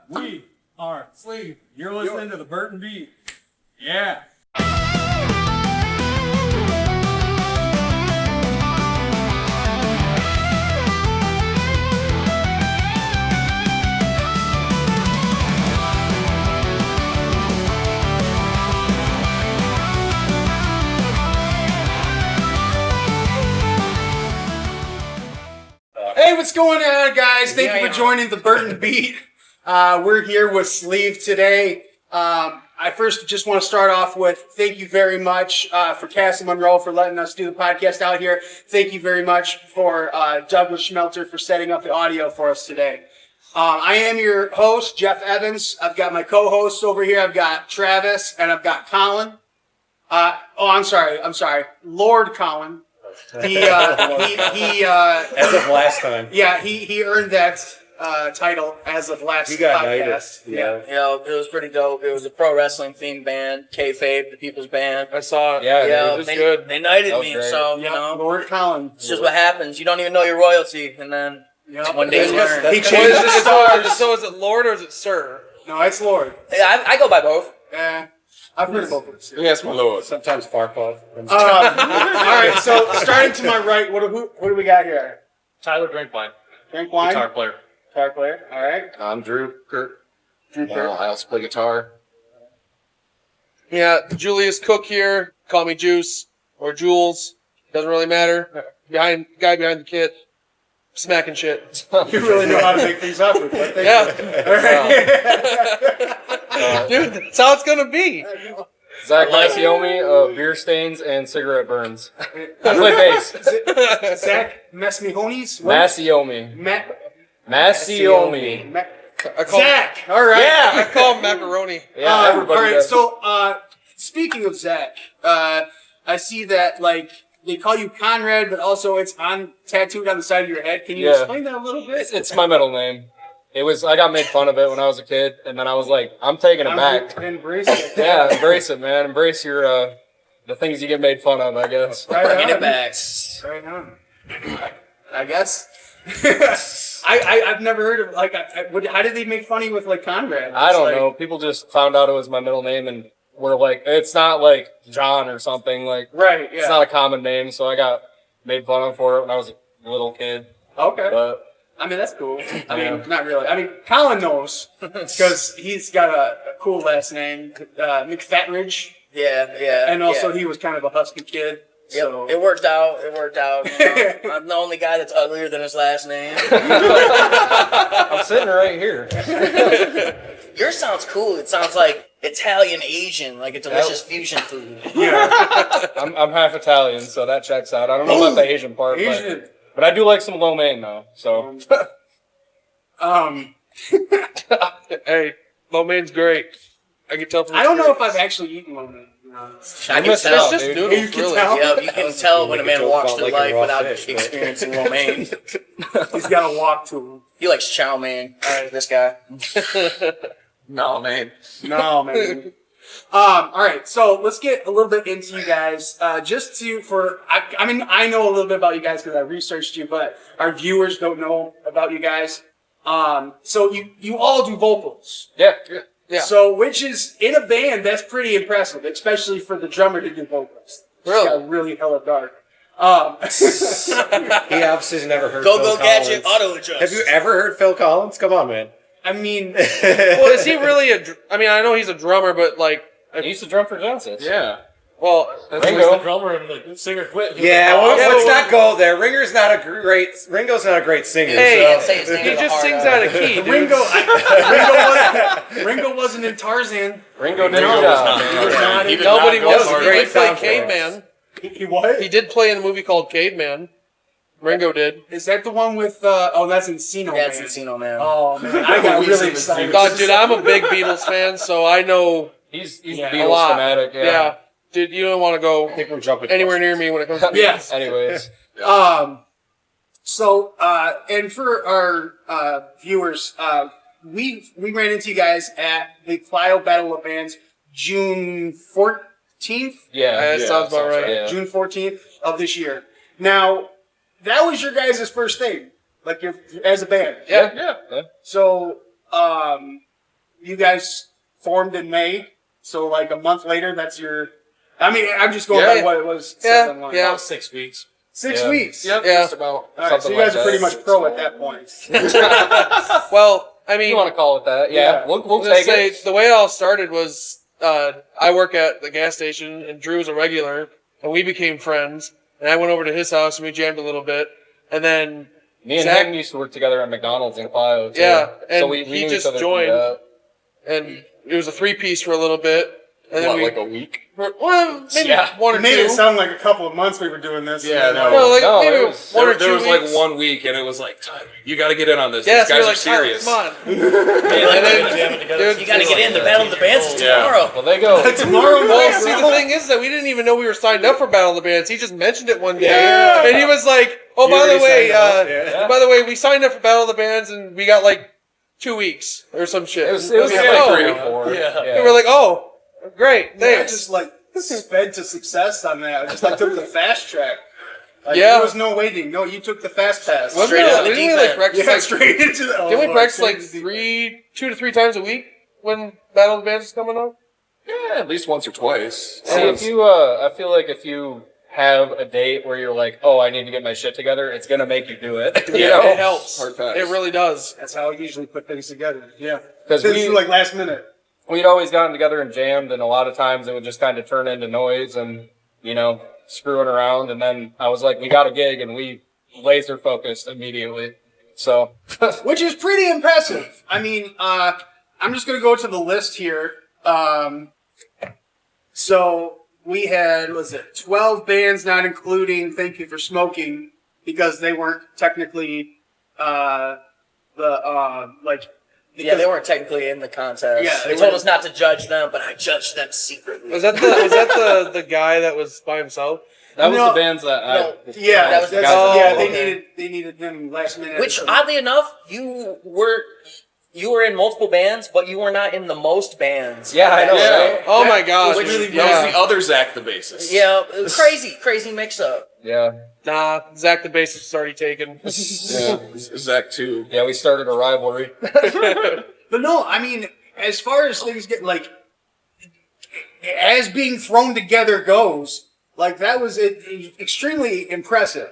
We are Sleeve. You're listening to the Burton Beat. Yeah. Hey, what's going on, guys? Thank you for joining the Burton Beat. We're here with Sleeve today. I first just want to start off with thank you very much for Castle Monroe for letting us do the podcast out here. Thank you very much for Douglas Schmelter for setting up the audio for us today. I am your host, Jeff Evans. I've got my co-hosts over here. I've got Travis and I've got Colin. I'm sorry. Lord Colin. He as of last time. Yeah, he earned that title as of last podcast. Yeah. You know, it was pretty dope. It was a pro wrestling themed band, Kayfabe, the People's Band. I saw it. Yeah, it was good. They knighted me, great. so, you know. Lord Colin. It's just what happens. You don't even know your royalty, and then one day you learn. He changed the stars. So is it Lord or is it Sir? No, it's Lord. Yeah, I go by both. I've heard of both of us. Yes, my lord. Sometimes Farquaad. All right, so starting to my right, what do we got here? Tyler Drinkwine. Drinkwine? Guitar player. Guitar player, all right. I'm Drew Kirk. Kirk. I also play guitar. Yeah, Julius Cook here. Call me Juice or Jules. Doesn't really matter. Guy behind the kit. Smacking shit. You really know how to make things up with that. Yeah. Dude, that's how it's going to be. Zach Macciomei of beer stains and cigarette burns. I play bass. Zakk Macciomei? Macciomei. Macciomei. Zakk, all right. Yeah, I call him macaroni. Yeah, everybody all right, does. so speaking of Zakk, I see that they call you Conrad, but also it's tattooed on the side of your head. Can you explain that a little bit? It's my middle name. I got made fun of it when I was a kid, and then I was like, I'm taking it back. Embrace it. Yeah, embrace it, man. Embrace your the things you get made fun of, I guess. Bringing it back. Right on. I guess. I've never heard of how did they make funny with Conrad? I don't know. People just found out it was my middle name and were like, it's not like John or something. Like, right, yeah. It's not a common name, so I got made fun of for it when I was a little kid. Okay. But I mean, that's cool. I mean, not really. I mean, Colin knows because he's got a cool last name, McFatridge. Yeah. And also he was kind of a husky kid. Yep. So. It worked out. You know? I'm the only guy that's uglier than his last name. I'm sitting right here. Yours sounds cool. It sounds like Italian Asian, like a delicious fusion food. Yeah. I'm half Italian, so that checks out. I don't know about the Asian part, but I do like some lo mein though. So. Hey, lo mein's great. I can tell from I don't know if I've actually eaten lo mein. I can tell. It's just noodles, You can really. tell? Yeah, you can tell when a man walks through like life raw without fish, experiencing lo mein. He's got to walk to him. He likes chow mein. This guy. No, man. No, man. All right, so let's get a little bit into you guys. I know a little bit about you guys because I researched you, but our viewers don't know about you guys. So you all do vocals. Yeah. So, which is, in a band, that's pretty impressive, especially for the drummer to do vocals. Really? It's got really hella dark. He obviously has never heard Phil Collins. Gadget, auto adjust. Have you ever heard Phil Collins? Come on, man. I mean... Well, is he really I mean, I know he's a drummer, but He used to drum for Genesis. Yeah. well, Ringo. The drummer and the singer quit. Let's not go there. Ringo's not a great singer. Hey, Say his name he with a just hard sings R. out of key, dude. Ringo wasn't in Tarzan. Ringo did his job. He was not. He did Nobody not was. go He hard. did play sound for us. Caveman. He what? He did play in a movie called Caveman. Ringo did. Is that the one with, that's Encino Man. That's Encino Man. Oh, man. I got really excited. God, dude, I'm a big Beatles fan, so I know He's Yeah. a Beatles lot. fanatic. Yeah. Dude, you don't want to go I think we're jumping anywhere near me when it comes to Yes. Anyways. So, and for our viewers, we ran into you guys at the Clio Battle of Bands June 14th? Yeah. That sounds about right. Yeah. June 14th of this year. Now, that was your guys' first thing, like as a band. Yeah. So, you guys formed in May. So like a month later, that's your. I mean, I'm just going by what it was. Yeah, online. yeah. About 6 weeks. 6 Yeah. weeks. Yep. Yeah. Just about. All right, so Something you guys like are pretty that. much pro at that point. Well, I If mean, you want to call it that? Yeah. We'll I was take gonna say, it. the way it all started was I work at the gas station, and Drew's a regular, and we became friends. And I went over to his house, and we jammed a little bit. And then Me and Zakk- him used to work together at McDonald's in Clio, too. Yeah, and so we he knew just each other through joined. that. and it was a 3-piece for a little bit. And then What, like a week? well, maybe Yeah. one or You made two. it sound like a couple of months we were doing this. Yeah, no. No, like No, maybe it was- one or There two was weeks. like 1 week, and it was like, Tyler, you got to get in on this. Yeah, These so guys we're are like, serious. come on. Hey, like, Dude, you gotta get in. The Battle of the Bands is tomorrow. Well, they go. Tomorrow Well, night. see, the thing is that we didn't even know we were signed up for Battle of the Bands. He just mentioned it one day, Yeah. and he was like, "Oh, You by the already way, signed up, yeah. by the way, we signed up for Battle of the Bands, and we got like 2 weeks or some shit." It was And like we were like, oh. 3 or 4. Yeah. And we're like, "Oh, great, I thanks." just like sped to success on that. I just like took the fast track. Like, Yeah. There was no waiting. No, you took the fast pass. Wasn't Straight it- into the didn't we deep like end. practice Yeah, like straight into the. didn't we Lord, practice straight like into the- 2 to 3 times a week when Battle of the Bands was coming up? Yeah, at least once or twice. See, if you, I feel like if you have a date where you're like, oh, I need to get my shit together, it's gonna make you do it. You know? It helps. Hard facts. It really does. That's how I usually put things together. Yeah. Because This is like last minute. we'd always gotten together and jammed, and a lot of times it would just kind of turn into noise and, you know, screwing around. And then I was like, we got a gig, and we laser focused immediately. So, Which is pretty impressive. I mean, I'm just gonna go to the list here. So we had, was it 12 bands, not including Thank You for Smoking, because they weren't technically Yeah, they weren't technically in the contest. Yeah, they they told were- us not to judge them, but I judged them secretly. Was that the guy that was by himself? that was No, the bands that no. Yeah, That was the that's- guys yeah. that- They okay. needed him last minute. Which, oddly enough, you were in multiple bands, but you were not in the most bands. Yeah, I know, Yeah. right? Oh my gosh. Which That yeah. was the other Zakk, the bassist. Yeah, it was crazy mix-up. Yeah. Nah, Zakk the bassist was already taken. Yeah, Zakk too. Yeah, we started a rivalry. But no, I mean, as far as things get like, as being thrown together goes, like that was extremely impressive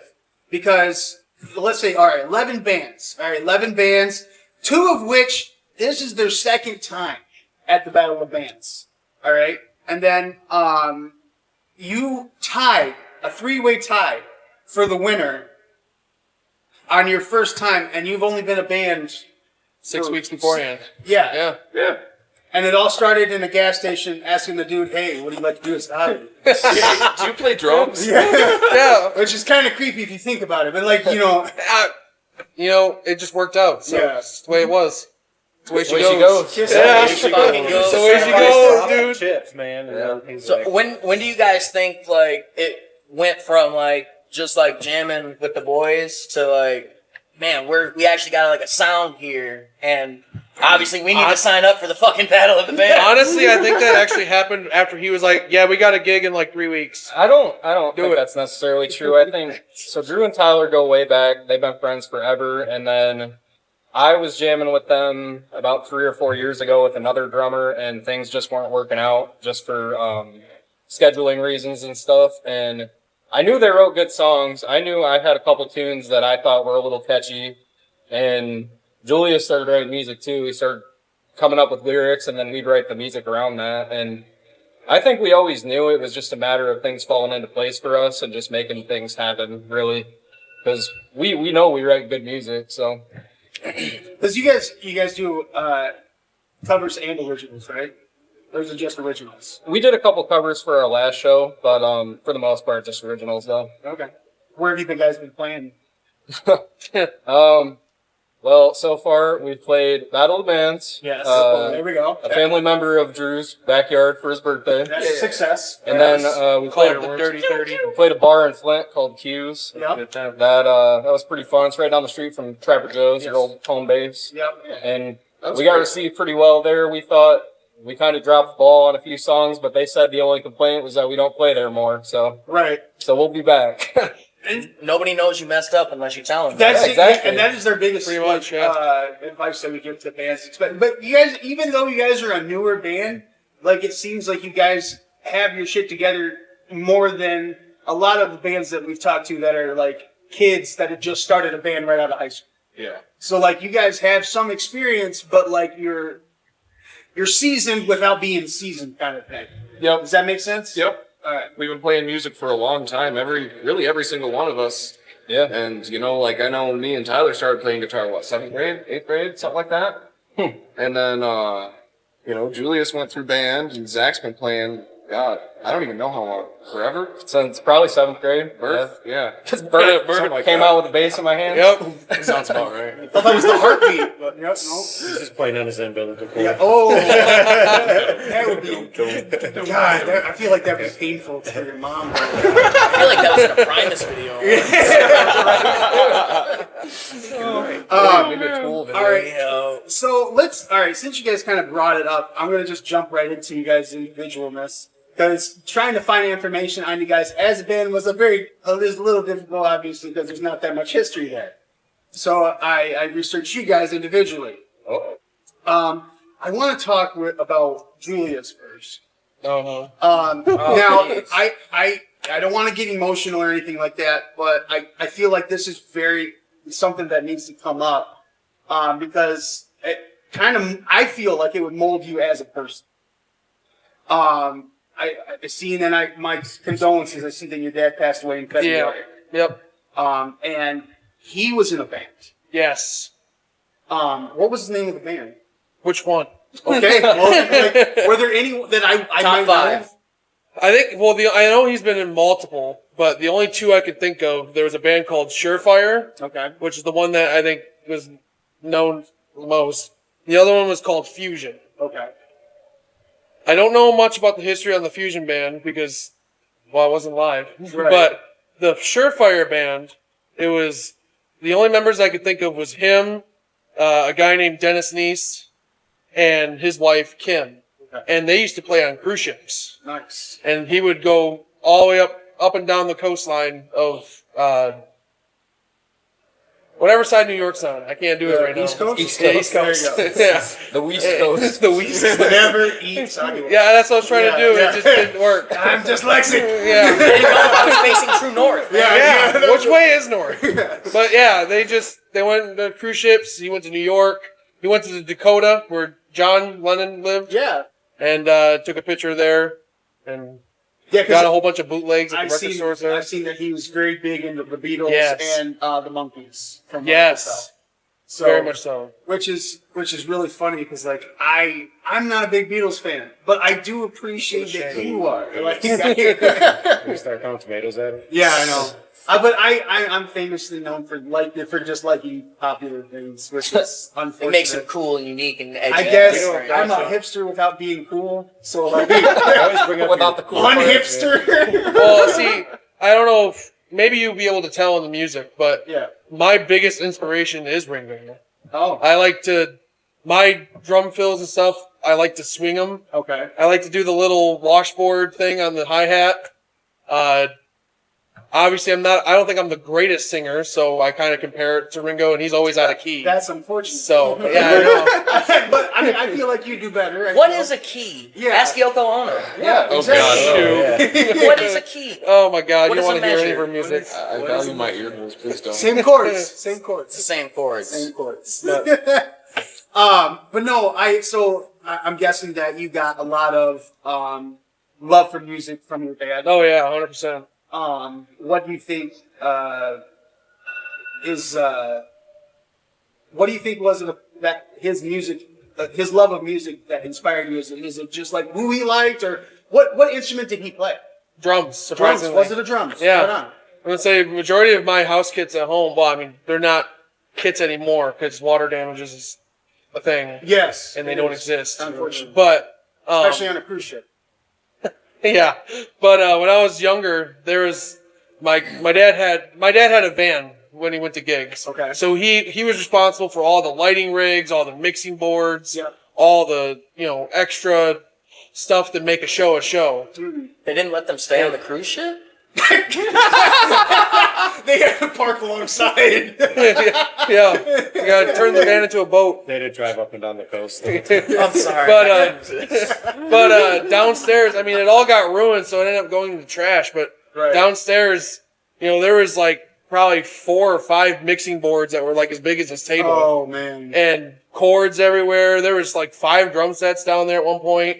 because let's say, all right, 11 bands, 2 of which this is their second time at the Battle of Bands, all right, and then you tied a 3-way tie for the winner on your first time, and you've only been a band. 6 weeks beforehand. Yeah. Yeah. Yeah. And it all started in a gas station asking the dude, hey, what do you like to do as a hobby? Do you play drums? Yeah. Which is kind of creepy if you think about it. But like, you know, It just worked out. So Yeah. it's the way it was. It's the way she Way goes. she goes. Yeah. Way she fucking goes. It's the way she goes, dude. Chips, man. So when do you guys think like it went from like just like jamming with the boys to like, man, we actually got like a sound here, and obviously we need to sign up for the fucking Battle of the Bands. Honestly, I think that actually happened after he was like, "Yeah, we got a gig in like 3 weeks." I don't think it. that's necessarily true. I think so. Drew and Tyler go way back. They've been friends forever. And then I was jamming with them about 3 or 4 years ago with another drummer, and things just weren't working out just for scheduling reasons and stuff. And I knew they wrote good songs. I knew I had a couple tunes that I thought were a little catchy. And Julius started writing music too. He started coming up with lyrics, and then we'd write the music around that. And I think we always knew it was just a matter of things falling into place for us and just making things happen, really. Because we know we write good music, so. because you guys do covers and originals, right? Those are just originals. We did a couple covers for our last show, but for the most part, just originals, though. Okay. Where have you guys been playing? Well, so far, we've played Battle of the Bands. Yes. Uh, There we go. a family member of Drew's backyard for his birthday. That's a success. And then we played Called the Dirty 30. we played a bar in Flint called Q's. Yep. That was pretty fun. It's right down the street from Trapper Joe's, your old home base. Yep. And we got received pretty well there. We thought we kind of dropped the ball on a few songs, but they said the only complaint was that we don't play there more. So Right. we'll be back. nobody knows you messed up unless you tell them. That's exactly. and that is their biggest Pretty much, advice that we give to bands. But you guys, even though you guys are a newer band, like it seems like you guys have your shit together more than a lot of the bands that we've talked to that are like kids that had just started a band right out of high school. Yeah. So like you guys have some experience, but like you're seasoned without being seasoned, kind of thing. Yep. Does that make sense? Yep. All right. We've been playing music for a long time. Every single one of us. Yeah. And like I know me and Tyler started playing guitar, what, 7th grade, 8th grade, something like that. And then Julius went through band, and Zakk's been playing. God, I don't even know how long. Forever? Since probably 7th grade. Birth? Yeah. Because Burton like came that. out with a bass in my hand. Yep. Sounds about right. I thought that was the heartbeat, but no. He's just playing on his umbilical cord. Yeah. Oh, that would be. God, I feel like that would be painful for your mom. I feel like that was in a Primus video. Maybe a Tool video. All right. So since you guys kind of brought it up, I'm gonna just jump right into you guys' individualness. Because trying to find information on you guys as a band was a little difficult, obviously, because there's not that much history there. So I researched you guys individually. I want to talk about Julius first. Uh-huh. Now, I don't want to get emotional or anything like that, but I feel like this is something that needs to come up because I feel like it would mold you as a person. I see, and then my condolences. I see that your dad passed away in February. Yeah. Yep. And he was in a band. Yes. What was the name of the band? Which one? Okay. Well, were there any that I Top might 5. know? I think, I know he's been in multiple, but the only 2 I could think of, there was a band called Surefire, Okay. which is the one that I think was known the most. The other one was called Fusion. Okay. I don't know much about the history on the Fusion band because, I wasn't live. Right. But the Surefire band, it was, the only members I could think of was him, a guy named Dennis Neese, and his wife, Kim. Okay. And they used to play on cruise ships. Nice. And he would go all the way up and down the coastline of, whatever side New York's on. I can't do it right East now. Coast? East Yeah, Coast. East Coast. There you Yeah. The West Coast. The West Coast. Never eat soggy. Yeah, that's what I was trying to do. Yeah. It just didn't work. I'm dyslexic. Yeah. I didn't know if I was facing true north. Yeah. Which way is north? But yeah, they went to cruise ships. He went to New York. He went to the Dakota where John Lennon lived Yeah. and took a picture there and Yeah, got a because whole bunch of bootlegs at the record stores there. I've seen that he was very big into the Beatles Yes. and the Monkees. From what I Yes. could tell. So, Very much so. Which is really funny because like I'm not a big Beatles fan, but I do appreciate that you are. Like, You start throwing tomatoes at him. yeah, I know. But I'm famously known for just liking popular things, which is unfortunate. It makes him cool and unique and edgy. I guess You know, I'm a hipster without being cool, so like I always bring up Without the cool one part. hipster. Well, see, I don't know if maybe you'll be able to tell in the music, but Yeah. my biggest inspiration is Ringo. Oh. I like my drum fills and stuff, I like to swing them. Okay. I like to do the little washboard thing on the hi-hat. Obviously, I don't think I'm the greatest singer, so I kind of compare it to Ringo, and he's always out of key. That's unfortunate. So, yeah, I know. But I mean, I feel like you do better. What is a key? Yeah. Ask Yoko Ono. Yeah. Oh, exactly. God. What is a key? Oh my God, What you is don't a want to hear any of measure? her music. I value my ear holes. Please don't. Same chords. Same It's the chords. same chords. Same chords. But no, I'm guessing that you got a lot of love for music from your dad. Oh yeah, 100%. What do you think what do you think was it that his music, his love of music that inspired you? Is it just like who he liked, or what instrument did he play? Drums, Drums. surprisingly. Was it a drums? Yeah. Right on. I'm gonna say majority of my house kits at home. Well, I mean, they're not kits anymore because water damages is a thing, Yes. and they it don't is, exist. unfortunately. But Especially on a cruise ship. yeah. But when I was younger, there was my dad had a van when he went to gigs. Okay. So he was responsible for all the lighting rigs, all the mixing boards, Yep. all the extra stuff that make a show a show. They didn't let them stay on the cruise ship? They have to park alongside. Yeah, you gotta turn the van into a boat. They did drive up and down the coast. I'm sorry. But downstairs, I mean, it all got ruined, so it ended up going in the trash. But Right. downstairs, there was like probably 4 or 5 mixing boards that were like as big as this table, Oh man. and cords everywhere. There was like 5 drum sets down there at one point.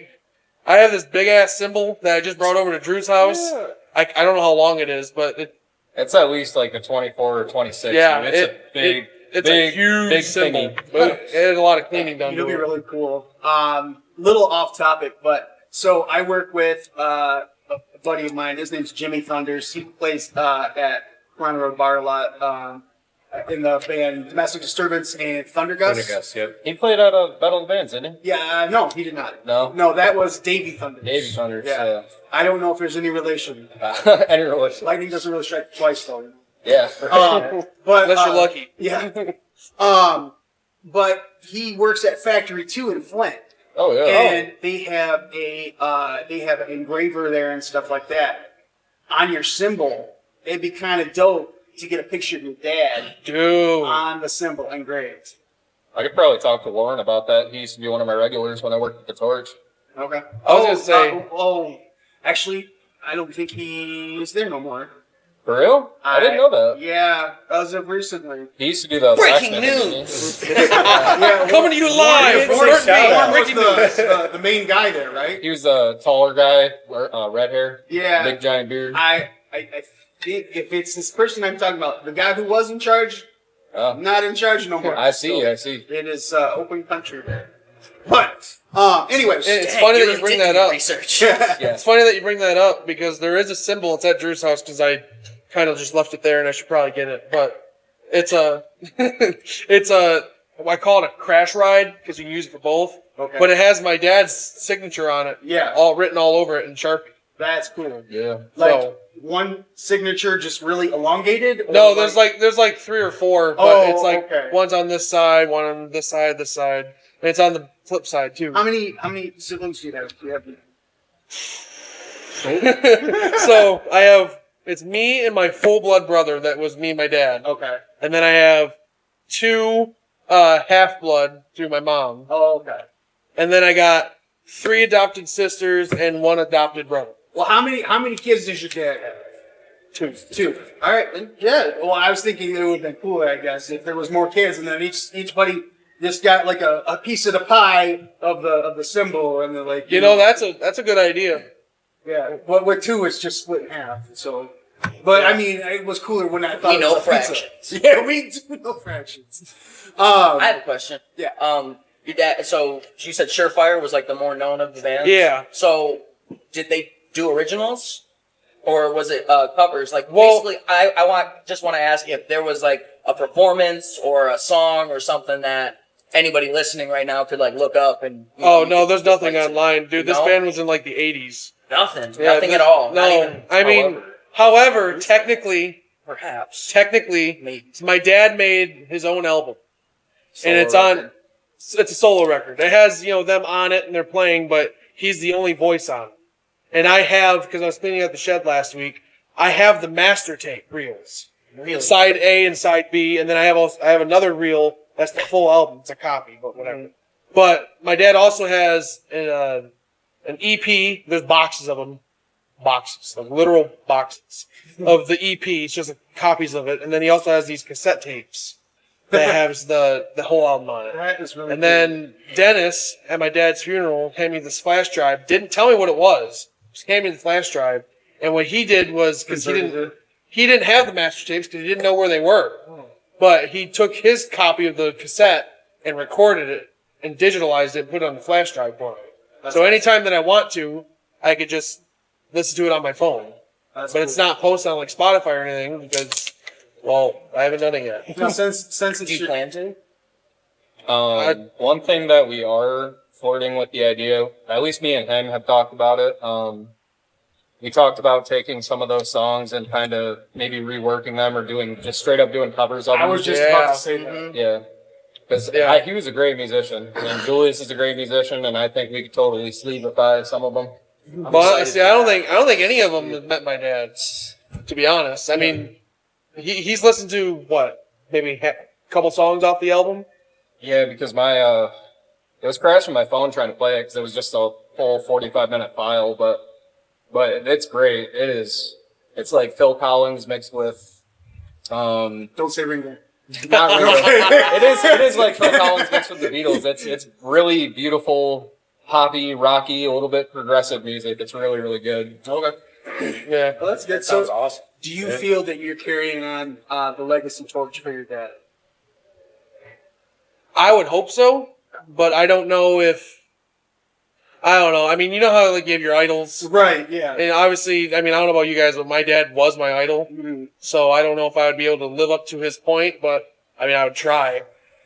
I have this big ass cymbal that I just brought over to Drew's house. Yeah. I don't know how long it is, but It's at least like a 24 or 26. Yeah, I mean, it's a big, it's big, a huge big cymbal. thingy. But it had a lot of cleaning done It'll to be it. really cool. Little off topic, but so I work with a buddy of mine. His name's Jimmy Thunders. He plays at Monroe Bar a lot in the band Domestic Disturbance and Thundergust. Yep. He played at a Battle of the Bands, didn't Yeah, no, he did not. No? No, that was Davey Thunders. he? Davey Thunders. Yeah. I don't know if there's any relation. Any relation? Lightning doesn't really strike twice, though. Yeah. But Unless you're lucky. Yeah. But he works at Factory 2 in Flint. Oh, yeah. And they have an engraver there and stuff like that. On your cymbol, it'd be kind of dope to get a picture of your dad Dude. on the cymbal engraved. I could probably talk to Lauren about that. He used to be one of my regulars when I worked at the Torch. Okay. I was gonna say- actually, I don't think he's there no more. For real? I didn't know that. Yeah, as of recently. He used to do the Breaking Blacksmith, news. didn't he? Yeah, Coming to you live. Warren- from Shout Burton. out. Warren was the main guy there, right? He was a taller guy, red hair, Yeah. big giant beard. I think if it's this person I'm talking about, the guy who was in charge, Oh. not in charge no more. I see, So I see. It is open country there. But, anyways. It's Dang, funny that really you bring did that do up. Research. Yeah. It's funny that you bring that up because there is a symbol. It's at Drew's house because I kind of just left it there and I should probably get it. But it's I call it a crash ride because you can use it for both. Okay. But it has my dad's signature on it. Yeah. All written all over it in Sharpie. That's cool. Yeah. Like, So- one signature just really elongated? Or No, there's like 3 or 4, but Oh, it's like okay. one's on this side, one on this side, and it's on the flip side too. How many siblings do you have? So it's me and my full blood brother that was me and my dad. Okay. And then I have 2 half blood through my mom. Oh, okay. And then I got 3 adopted sisters and 1 adopted brother. Well, how many kids does your dad have? 2. All right. Then, yeah. Well, I was thinking it would have been cooler, I guess, if there was more kids, and then each buddy just got like a piece of the pie of the symbol, and then like That's a good idea. yeah. But with 2, it's just split in half. So, but I mean, it was cooler when I thought We it know was a pizza. fractions. Yeah, we do know fractions. I have a question. Yeah. Your dad. So you said Surefire was like the more known of the bands. Yeah. So did they do originals, or was it covers? Like Well- basically, I just want to ask if there was like a performance or a song or something that anybody listening right now could like look up and. Oh no, there's nothing like, online, dude. This No? band was in like the 80s. Nothing. Yeah, Nothing this- at all. No, Not even. I mean, however, technically, Perhaps. maybe my dad made his own album, and it's Solo on. record. It's a solo record. It has them on it and they're playing, but he's the only voice on it. And I have, because I was cleaning out the shed last week, I have the master tape reels, Really. side A and side B, and then I have another reel that's the full album. It's a copy, but whatever. But my dad also has an EP. There's boxes of them, like literal boxes of the EP. It's just copies of it, and then he also has these cassette tapes that has the whole album on it. That is really And then Dennis, at my dad's funeral, handed me this flash drive. Didn't tell me what it was. Just handed me the flash drive. And what he did was, because he didn't have the master tapes because he didn't know where they were. But he took his copy of the cassette and recorded it and digitalized it and put it on the flash drive for me. So anytime that I want to, I could just listen to it on my phone. That's But it's not posted on like Spotify or anything because, well, I haven't done it yet. No, since it's Do you plan to? One thing that we are flirting with the idea, at least me and him have talked about it. We talked about taking some of those songs and kind of maybe reworking them or just straight up doing covers of them. I was just about to say that. Yeah. Because he was a great musician. And Julius is a great musician, and I think we could totally sleevify some of them. But see, I don't think any of them have met my dad. to be honest. I mean, he's listened to, what, maybe a couple songs off the album? Yeah, because my it was crashing my phone trying to play it because it was just a full 45-minute file, but it's great. It is. It's like Phil Collins mixed with Don't say Ringo. not Ringo. It is like Phil Collins mixed with the Beatles. It's really beautiful, poppy, rocky, a little bit progressive music. It's really, really good. Okay. Yeah. Well, that's good. Sounds So, awesome. do you feel that you're carrying on the legacy torch for your dad? I would hope so, but I don't know if... I don't know. I mean, you know how like you have your idols? Right, yeah. And obviously, I mean, I don't know about you guys, but my dad was my idol. So I don't know if I would be able to live up to his point, but I mean, I would try.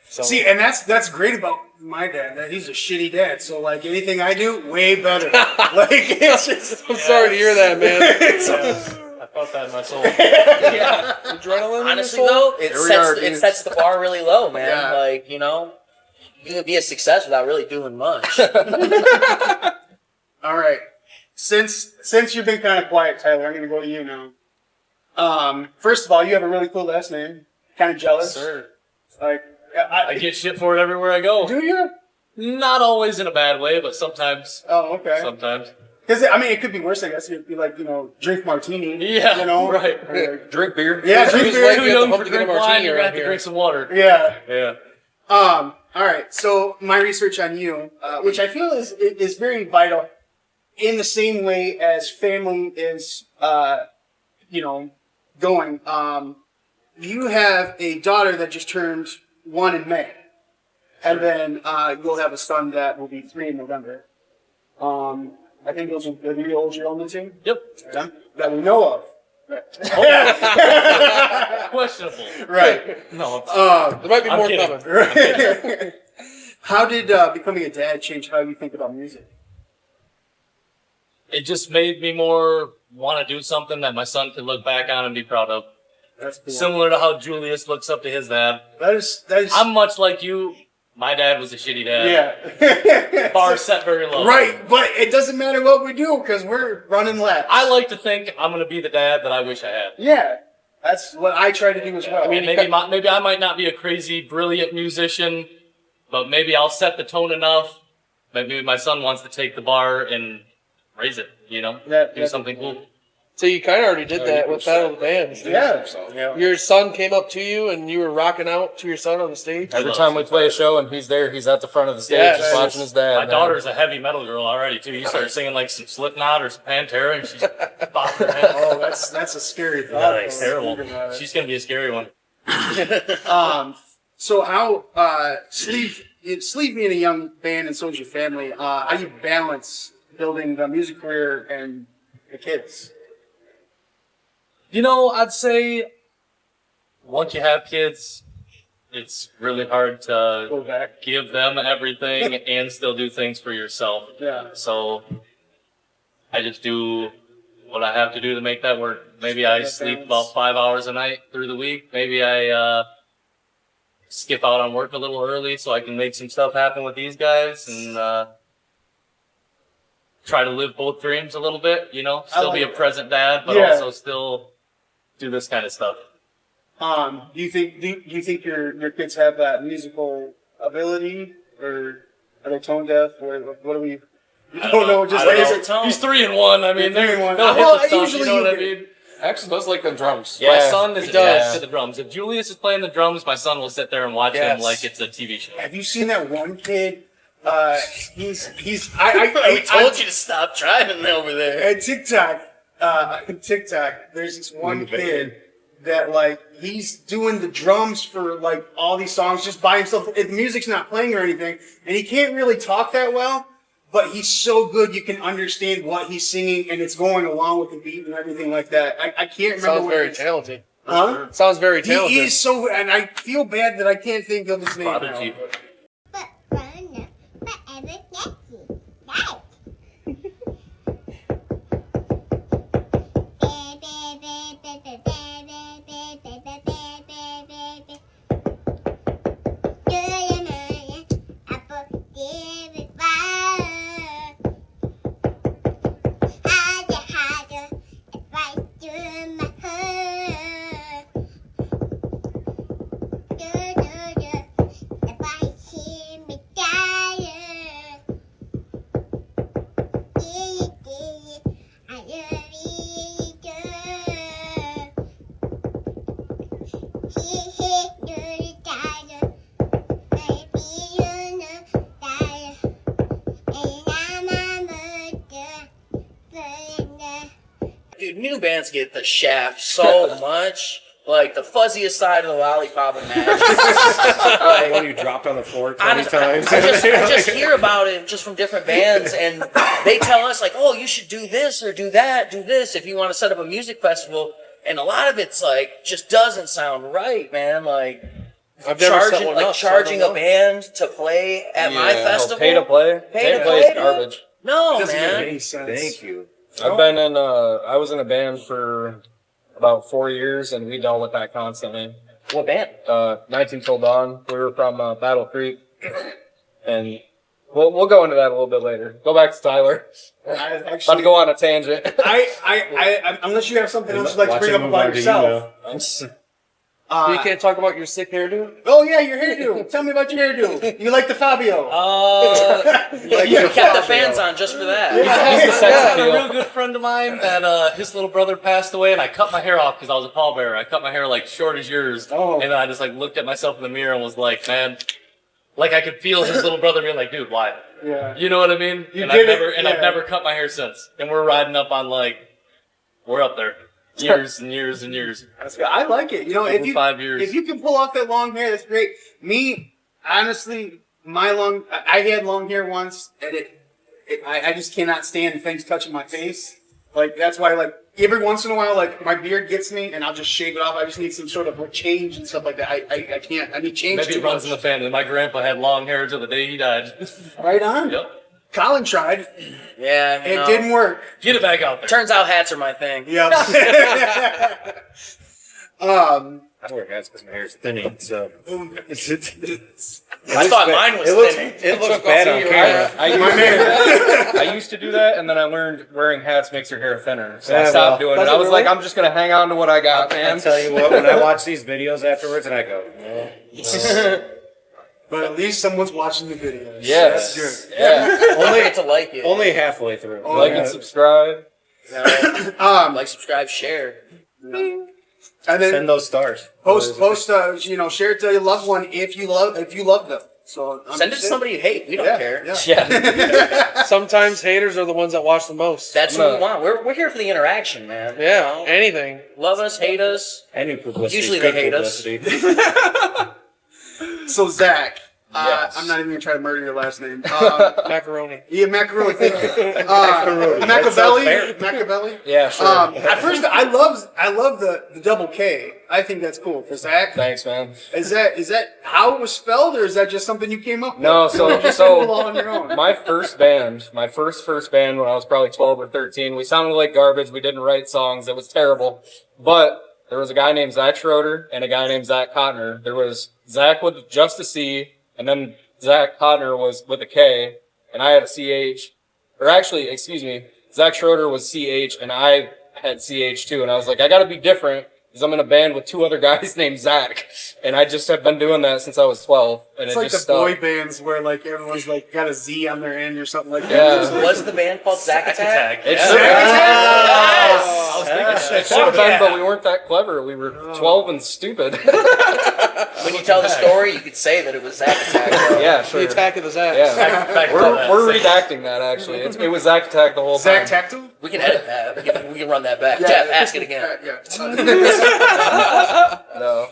So. See, and that's great about my dad. That he's a shitty dad. So like anything I do, way better. Like it's just. I'm sorry to hear that, man. I felt that in my soul. Yeah. Adrenaline. Honestly, in your soul? though, it sets the bar really low, man. Yeah. Like, you know, you can be a success without really doing much. All right. Since you've been kind of quiet, Tyler, I'm gonna go to you now. First of all, you have a really cool last name. Kind of jealous. Sir, Like, I get shit for it everywhere I go. do you? Not always in a bad way, but sometimes. Oh, okay. Sometimes. Because I mean, it could be worse. I guess it'd be like drink martini. Yeah, You know. right. Or- Drink beer. yeah, drink Who's beer. like- Too You have to young hope for to get a drink wine, martini you're gonna around have to here. drink some water. Yeah. Yeah. All right. So my research on you, which I feel is very vital, in the same way as family is, going. You have a daughter that just turned 1 in May, and then you'll have a son that will be 3 in November. I think those are the year olds you're on the team. Yep. Yeah, that we know of. Questionable. Right. No. There might be I'm more kidding. coming. How did becoming a dad change how you think about music? It just made me more want to do something that my son could look back on and be proud of. That's cool. Similar to how Julius looks up to his dad. That is. I'm much like you. My dad was a shitty dad. Yeah. Bar set very low. Right, but it doesn't matter what we do because we're running laps. I like to think I'm going to be the dad that I wish I had. Yeah, that's what I try to do as well. I mean, maybe I might not be a crazy, brilliant musician, but maybe I'll set the tone enough. Maybe my son wants to take the bar and raise it, do something cool. So you kind of already did that with Battle of the Bands. yeah. Your son came up to you and you were rocking out to your son on the stage. Every time we play a show and he's there, he's at the front of the stage Yeah, just that watching his dad. My man. daughter's a heavy metal girl already, too. You start singing like some Slipknot or some Pantera, and she's bopping her head. Oh, that's a scary thought. Nice, terrible. She's going to be a scary one. So how Sleeve being a young band and so is your family. How do you balance building the music career and the kids? I'd say once you have kids, it's really hard to Go back. give them everything and still do things for yourself. Yeah. So I just do what I have to do to make that work. Maybe I sleep about 5 hours a night through the week. Maybe I skip out on work a little early so I can make some stuff happen with these guys and try to live both dreams a little bit, still be a present dad, but also still do this kind of stuff. Do you think your kids have that musical ability, or are they tone deaf, or what do we? I don't know. Just I don't laser know. He's 3 and 1. I mean, They're 3 and 1. they'll hit Well, the stuff. usually You know what I you- mean? Actually, does like them drums. My son is he does. attached to the drums. If Julius is playing the drums, my son will sit there and watch him like it's a TV show. Have you seen that one kid? He's We told you to stop driving over there. At TikTok, there's this one kid that he's doing the drums for all these songs just by himself. The music's not playing or anything, and he can't really talk that well, but he's so good you can understand what he's singing, and it's going along with the beat and everything like that. I can't remember. Sounds what very it is. talented. Huh? Sounds very talented. He is so, and I feel bad that I can't think of his name. Prodigy. But Burton, forever catchy. Right. new bands get the shaft so much. Like the fuzziest side of the lollipop and mash. One you dropped on the floor 20 Honestly, times. I just hear about it just from different bands, and they tell us like, "Oh, you should do this or do that, do this if you want to set up a music festival." And a lot of it's like just doesn't sound right, man. Like I've never set charging one like up, so I charging don't a know. band to play at my Yeah, festival. Pay to play. Pay to is play? garbage. No, Doesn't make man. any sense. Thank you. I've been in. I was in a band for about 4 years, and we dealt with that constantly. What band? 19 Till Dawn. We were from Battle Creek, and we'll go into that a little bit later. Go back to Tyler. About to go on a tangent. Unless you have something else you'd like to bring up about yourself. You can't talk about your sick hairdo? Oh yeah, your hairdo. Tell me about your hairdo. You like the Fabio? You kept the fans on just for that. He's the sex I had a appeal. real good friend of mine that his little brother passed away, and I cut my hair off because I was a pallbearer. I cut my hair like short as yours, and then I just like looked at myself in the mirror and was like, man, like I could feel his little brother being like, dude, why? Yeah. You know what I mean? You and did I've never cut my hair since, and we're riding up on like, we're up there, years and years and years. I like it. You know, Over 5 years. if you can pull off that long hair, that's great. Me, honestly, I had long hair once, and I just cannot stand things touching my face. Like that's why, like every once in a while, like my beard gets me, and I'll just shave it off. I just need some sort of change and stuff like that. I can't. I need change. Maybe too it runs in much. the family. My grandpa had long hair until the day he died. Right on. Yep. Colin tried. Yeah, It didn't work. Get it back out there. Turns out hats are my thing. Yep. I wear hats because my hair's thinning, so. I thought mine was thinning. It looks bad on camera. I used to do that, and then I learned wearing hats makes your hair thinner. So I Yeah, stopped well, doing it. does I it was really? like, I'm just going to hang on to what I got, man. I tell you what, when I watch these videos afterwards, and I go, But at least someone's watching the video. Yes. That's good. Yeah. Only get to like it. only halfway through. Like and subscribe. Like, subscribe, share. And then Send those stars. post, share it to your loved one if you love them. So Send it to somebody you hate. We don't care. Yeah. Yeah. Sometimes haters are the ones that watch the most. That's what we want. We're here for the interaction, man. Yeah, anything. Love us, hate us. Any publicity. Usually good they hate us. publicity. So Zakk, Yes. I'm not even gonna try to murder your last name. Macaroni. Yeah, Macaroni. Thank you. That sounds fair. Machiavelli. Yeah, sure. At first, I love the double K. I think that's cool for Zakk. Thanks, man. Is that how it was spelled, or is that just something you came up with? No, Cool on your own. my first band when I was probably 12 or 13, we sounded like garbage. We didn't write songs. It was terrible. But there was a guy named Zakk Schroeder and a guy named Zakk Cotner. There was Zakk with just a C, and then Zakk Cotner was with a K, and I had a CH. Or actually, excuse me, Zakk Schroeder was CH, and I had CH too. And I was like, I gotta be different, because I'm in a band with two other guys named Zakk. And I just have been doing that since I was 12. And It's it like just the stuck. boy bands where like everyone's like got a Z on their end or something like Yeah. that. Was the band called Zakk Attack? It Yeah. should Yes! I was thinking It should have been, but we weren't that clever. We were 12 and stupid. When you tell the story, you could say that it was Zakk Attack. Yeah, The sure. attack of the Zach. Yeah. We're redacting that, actually. It was Zakk Attack the whole time. Zakk Tactile? We can edit that. We can run that back. Jeff, ask it again. No.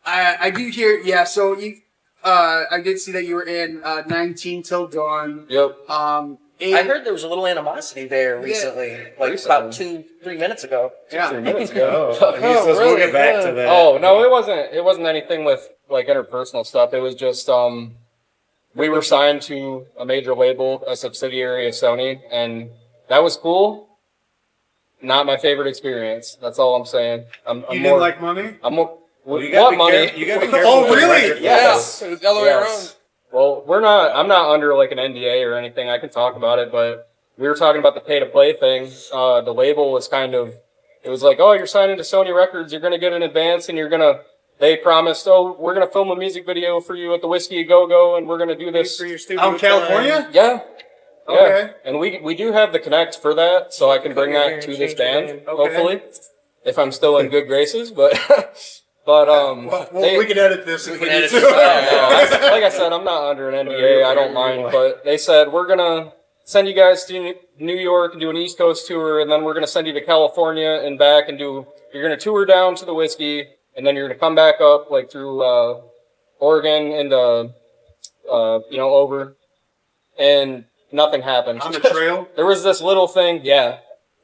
I do hear, yeah, so you, I did see that you were in 19 Till Dawn. Yep. I heard there was a little animosity there recently, like about 2-3 minutes ago. 3 minutes ago. Oh, we'll really? get back to that. Oh, no, it wasn't anything with, like, interpersonal stuff. It was just, we were signed to a major label, a subsidiary of Sony, and that was cool. Not my favorite experience. That's all I'm saying. I'm You more, didn't like money? I'm more, Well, you what gotta be money? careful. You gotta be careful. Oh, with the really? record Yes. It was the other way around. Well, I'm not under like an NDA or anything. I can talk about it, but we were talking about the pay to play thing. The label was it was like, oh, you're signing to Sony Records. You're going to get an advance and they promised, oh, we're going to film a music video for you at the Whiskey Go Go and we're going to do this. For your stupid Out in California? Yeah. Okay. Yeah. And we do have the connect for that, so I can bring that to this band, hopefully, if I'm still in good graces, but We can edit this if we need edit to. this out. like I said, I'm not under an NDA. I don't mind, but they said we're gonna send you guys to New York and do an East Coast tour, and then we're gonna send you to California and back and you're gonna tour down to the whiskey, and then you're gonna come back up like through Oregon and over, and nothing happened. On the trail? There was this little thing, yeah.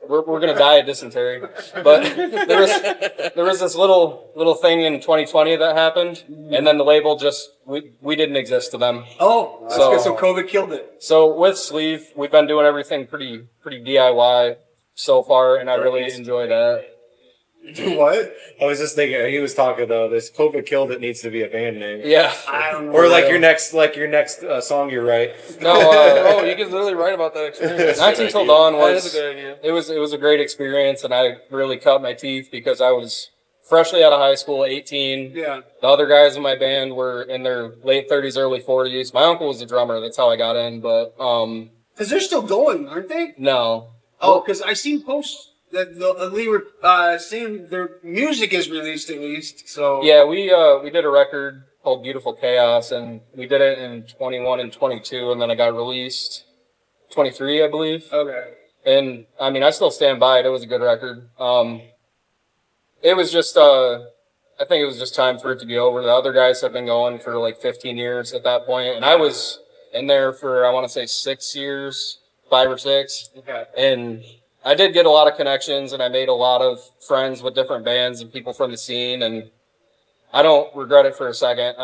We're gonna die of dysentery, but there was this little thing in 2020 that happened, and then the label just we didn't exist to them. Oh, that's So- good. So COVID killed it. So with Sleeve, we've been doing everything pretty DIY so far, and I really enjoy that. What? I was just thinking, he was talking though. This COVID killed it needs to be a band name, Yeah. I don't know. or like your next song you write. No. Oh, you can literally write about that experience. 19 Till Dawn That is was a good idea. it was a great experience, and I really cut my teeth because I was freshly out of high school, 18. Yeah. The other guys in my band were in their late 30s, early 40s. My uncle was a drummer. That's how I got in. But Because they're still going, aren't they? no. Oh, because I seen posts that they were saying their music is released at least. So Yeah, we did a record called Beautiful Chaos, and we did it in 21 and 22, and then it got released 23, I believe. Okay. And I mean, I still stand by it. It was a good record. It was just I think it was just time for it to be over. The other guys have been going for like 15 years at that point, and I was in there for, I want to say 6 years, 5 or 6. Okay. And I did get a lot of connections, and I made a lot of friends with different bands and people from the scene, and I don't regret it for a second.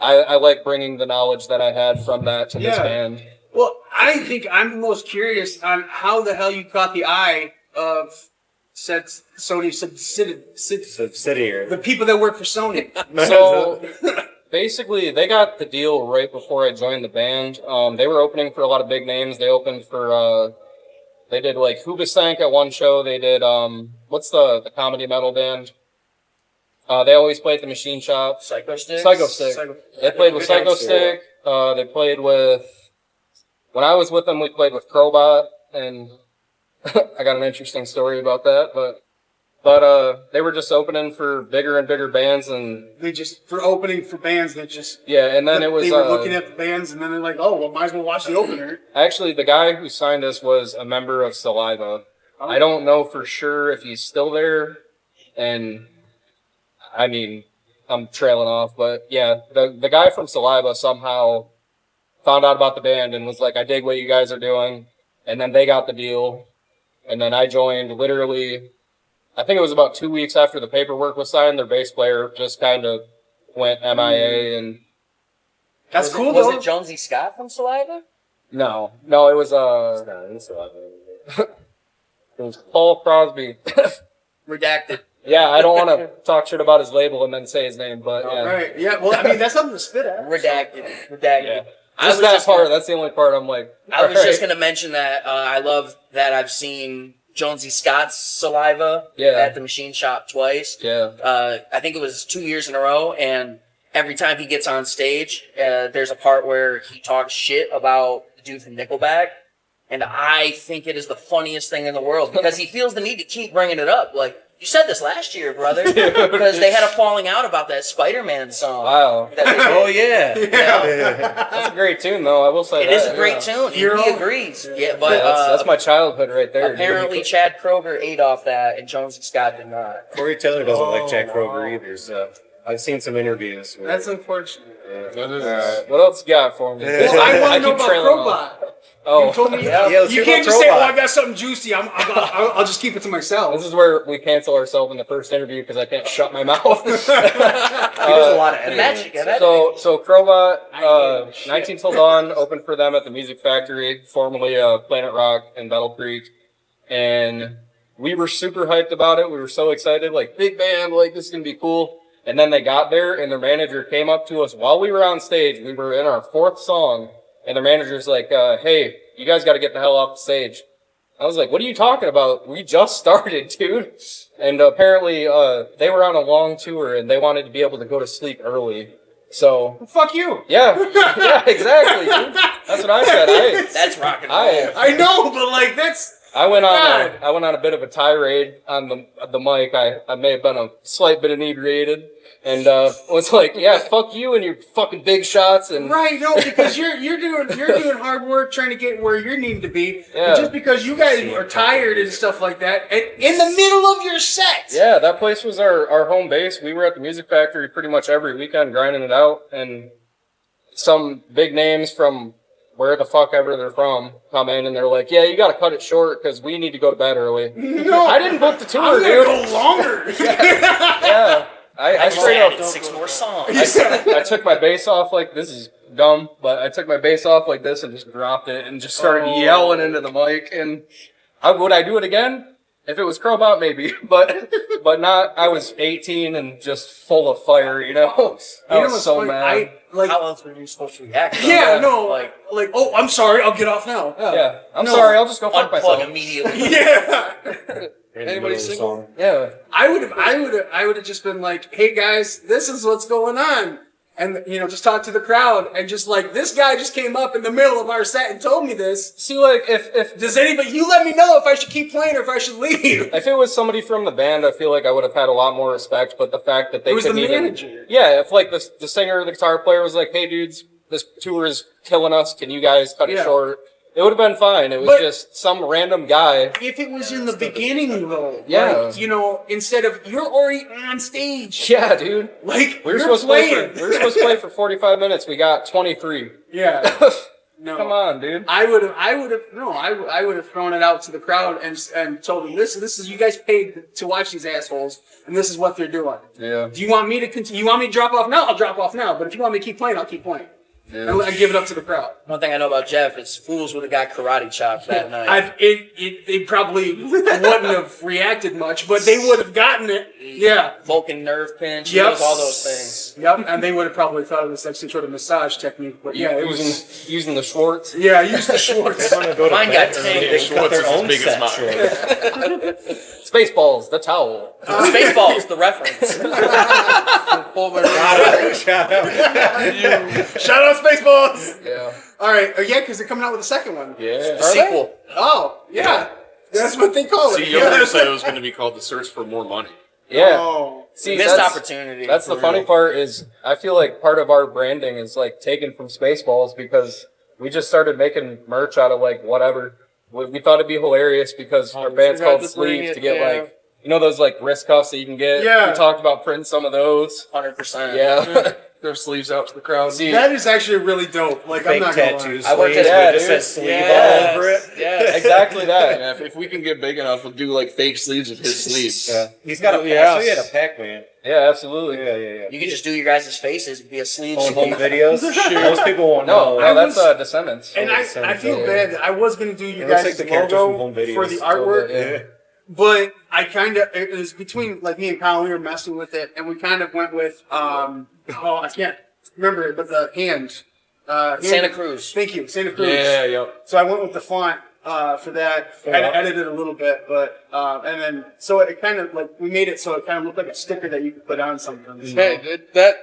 I like bringing the knowledge that I had from that to this Yeah. band. Well, I think I'm the most curious on how the hell you caught the eye of said Sony Subsidiary. the people that work for Sony. So basically, they got the deal right before I joined the band. They were opening for a lot of big names. They opened for, they did like Hubastank at one show. They did, what's the comedy metal band? They always play at the Machine Shop. Psycho Stick. Psycho Stick. They played with Psycho Stick. They played with, when I was with them, we played with Crowbot, and I got an interesting story about that, but they were just opening for bigger and bigger bands, and They just for opening for bands. They just yeah, and then it was they were looking at the bands, and then they're like, oh well, might as well watch the opener. actually the guy who signed us was a member of Saliva. I don't know for sure if he's still there, and I mean, I'm trailing off, but yeah, the guy from Saliva somehow found out about the band and was like, I dig what you guys are doing, and then they got the deal, and then I joined literally, I think it was about 2 weeks after the paperwork was signed. Their bass player just kind of went MIA, and That's Was cool it, though. Was it Jonesy Scott from Saliva? no, it was it was Paul Crosby. Redacted. Yeah, I don't want to talk shit about his label and then say his name, but yeah. Right. Yeah. Well, I mean, that's something to spit at. Redacted. Yeah. I Just was that just part. gonna- That's the only part I'm like. I was alright. just gonna mention that I love that I've seen Jonesy Scott's Saliva Yeah. at the Machine Shop twice. Yeah. I think it was 2 years in a row, and every time he gets on stage, there's a part where he talks shit about the dude from Nickelback, and I think it is the funniest thing in the world because he feels the need to keep bringing it up. Like, you said this last year, brother, because they had a falling out about that Spider-Man song. Wow. That they Oh yeah. That's a great tune, though. I will say It that. is a great yeah. tune. and Hero? He agrees. Yeah, but That's my childhood right there. dude. apparently Chad Kroger ate off that, and Jonesy Scott did not. Corey Taylor doesn't like Jack Kroger either, so I've seen some interviews. Where, That's unfortunate. Alright, what else you got for me? Well, I want to know keep about trailing off. Crowbot. Oh, You told me Yeah, let's you hear can't about just say, "Oh, Crowbot. I got something juicy." I'll just keep it to myself. this is where we cancel ourselves in the first interview because I can't shut my mouth. he does a lot of editing. Magic, yeah, So Crowbot, 19 Till Dawn opened for them at the Music Factory, formerly Planet Rock in Battle Creek, and we were super hyped about it. We were so excited, like big band, like this is gonna be cool. And then they got there, and their manager came up to us while we were on stage. We were in our 4th song, and their manager's like, "Hey, you guys got to get the hell off the stage." I was like, "What are you talking about? We just started, dude." And apparently, they were on a long tour, and they wanted to be able to go to sleep early. So, Fuck you. yeah, yeah, exactly, dude. That's what I said. That's rock and roll. I know, but like that's I went on a bit of a tirade on the mic. I may have been a slight bit inebriated, and was like, "Yeah, fuck you and your fucking big shots." And Right, no, because you're doing hard work trying to get where you need to be. Yeah. And just because you guys are tired and stuff like that, in the middle of your set. yeah, that place was our home base. We were at the Music Factory pretty much every weekend grinding it out, and some big names from where the fuck ever they're from come in and they're like, "Yeah, you got to cut it short because we need to go to bed early." No, I didn't book the tour, I'm dude. gonna go longer. Yeah, I I just straight up. added 6 more songs. I took my bass off like this is dumb, but I took my bass off like this and just dropped it and just started yelling into the mic. And would I do it again? If it was Crowbot, maybe, but not. I was 18 and just full of fire, you know. I was what's so funny? mad. How else were you supposed to react? Yeah, no, like, oh, I'm sorry, I'll get off now. Yeah, I'm No. sorry. I'll just go fuck Unplug myself. immediately. Yeah. Anybody single? Yeah. I would have just been like, "Hey guys, this is what's going on," and just talk to the crowd and just like, "This guy just came up in the middle of our set and told me this. See, like if Does anybody? You let me know if I should keep playing or if I should leave." if it was somebody from the band, I feel like I would have had a lot more respect. But the fact that they It was the couldn't even, manager. yeah, if like the singer or the guitar player was like, "Hey dudes, this tour is killing us. Can you guys cut it Yeah. short?" It would have been fine. It was But- just some random guy. If it was in the beginning though, Yeah. like, instead of you're already on stage, Yeah, dude. like We were you're supposed to play playing. for 45 minutes. We got 23. Yeah. No. Come on, dude. I would have thrown it out to the crowd and told them this is you guys paid to watch these assholes and this is what they're doing. Yeah. Do you want me to continue? You want me to drop off now? I'll drop off now. But if you want me to keep playing, I'll keep playing. Yeah. And I give it up to the crowd. One thing I know about Jeff is fools would have got karate chopped that night. They probably wouldn't have reacted much, but they would have gotten it. Yeah. Vulcan nerve pinch, Yep. all those things. Yep. And they would have probably thought it was like some sort of massage technique. But yeah, it was. Using the Schwartz. Yeah, I used the Schwartz. Mine got tangled. Cut their own set short. Spaceballs, the towel. Spaceballs, the reference. Pull my Shout out. Shout out Spaceballs. Yeah. All right. Yeah, because they're coming out with a second one. Yeah. The sequel. Oh, yeah. That's what they call it. See, you already said it was going to be called The Search for More Money. Yeah. Oh. See, Missed that's, opportunity. that's the for funny real. part is I feel like part of our branding is like taken from Spaceballs because we just started making merch out of like whatever. We thought it'd be hilarious because our band's we had called to bring Sleeves it, to get yeah. like, those like wrist cuffs that you can get. Yeah. We talked about printing some of those. 100%. Yeah. Their sleeves out to the crowd. See, That is actually really dope. Like, I'm Fake not gonna tattoos. lie. I worked sleeves, at- but it just yeah, says sleeve Yes. all over it. Yes. exactly that. Yeah, if we can get big enough, we'll do like fake sleeves with his sleeves. Yeah. He's got a Yes. so he had a Pac-Man. Yeah, absolutely. Yeah. You could just do your guys' faces. It'd be a sleeve. Home videos. Most people won't No, know. that's Descendants. And I feel Yeah. bad that I was going to do you It looks guys' like the character from logo Home Videos. for the artwork, Yeah. but I kind of, it was between, like, me and Kyle, we were messing with it, and we kind of went with, I can't remember it, but the hand. Santa Cruz. Thank you, Santa Cruz. Yeah, yep. So I went with the font for that. I edited a little bit, but and then so it kind of like we made it so it kind of looked like a sticker that you could put on something. Hey, dude, that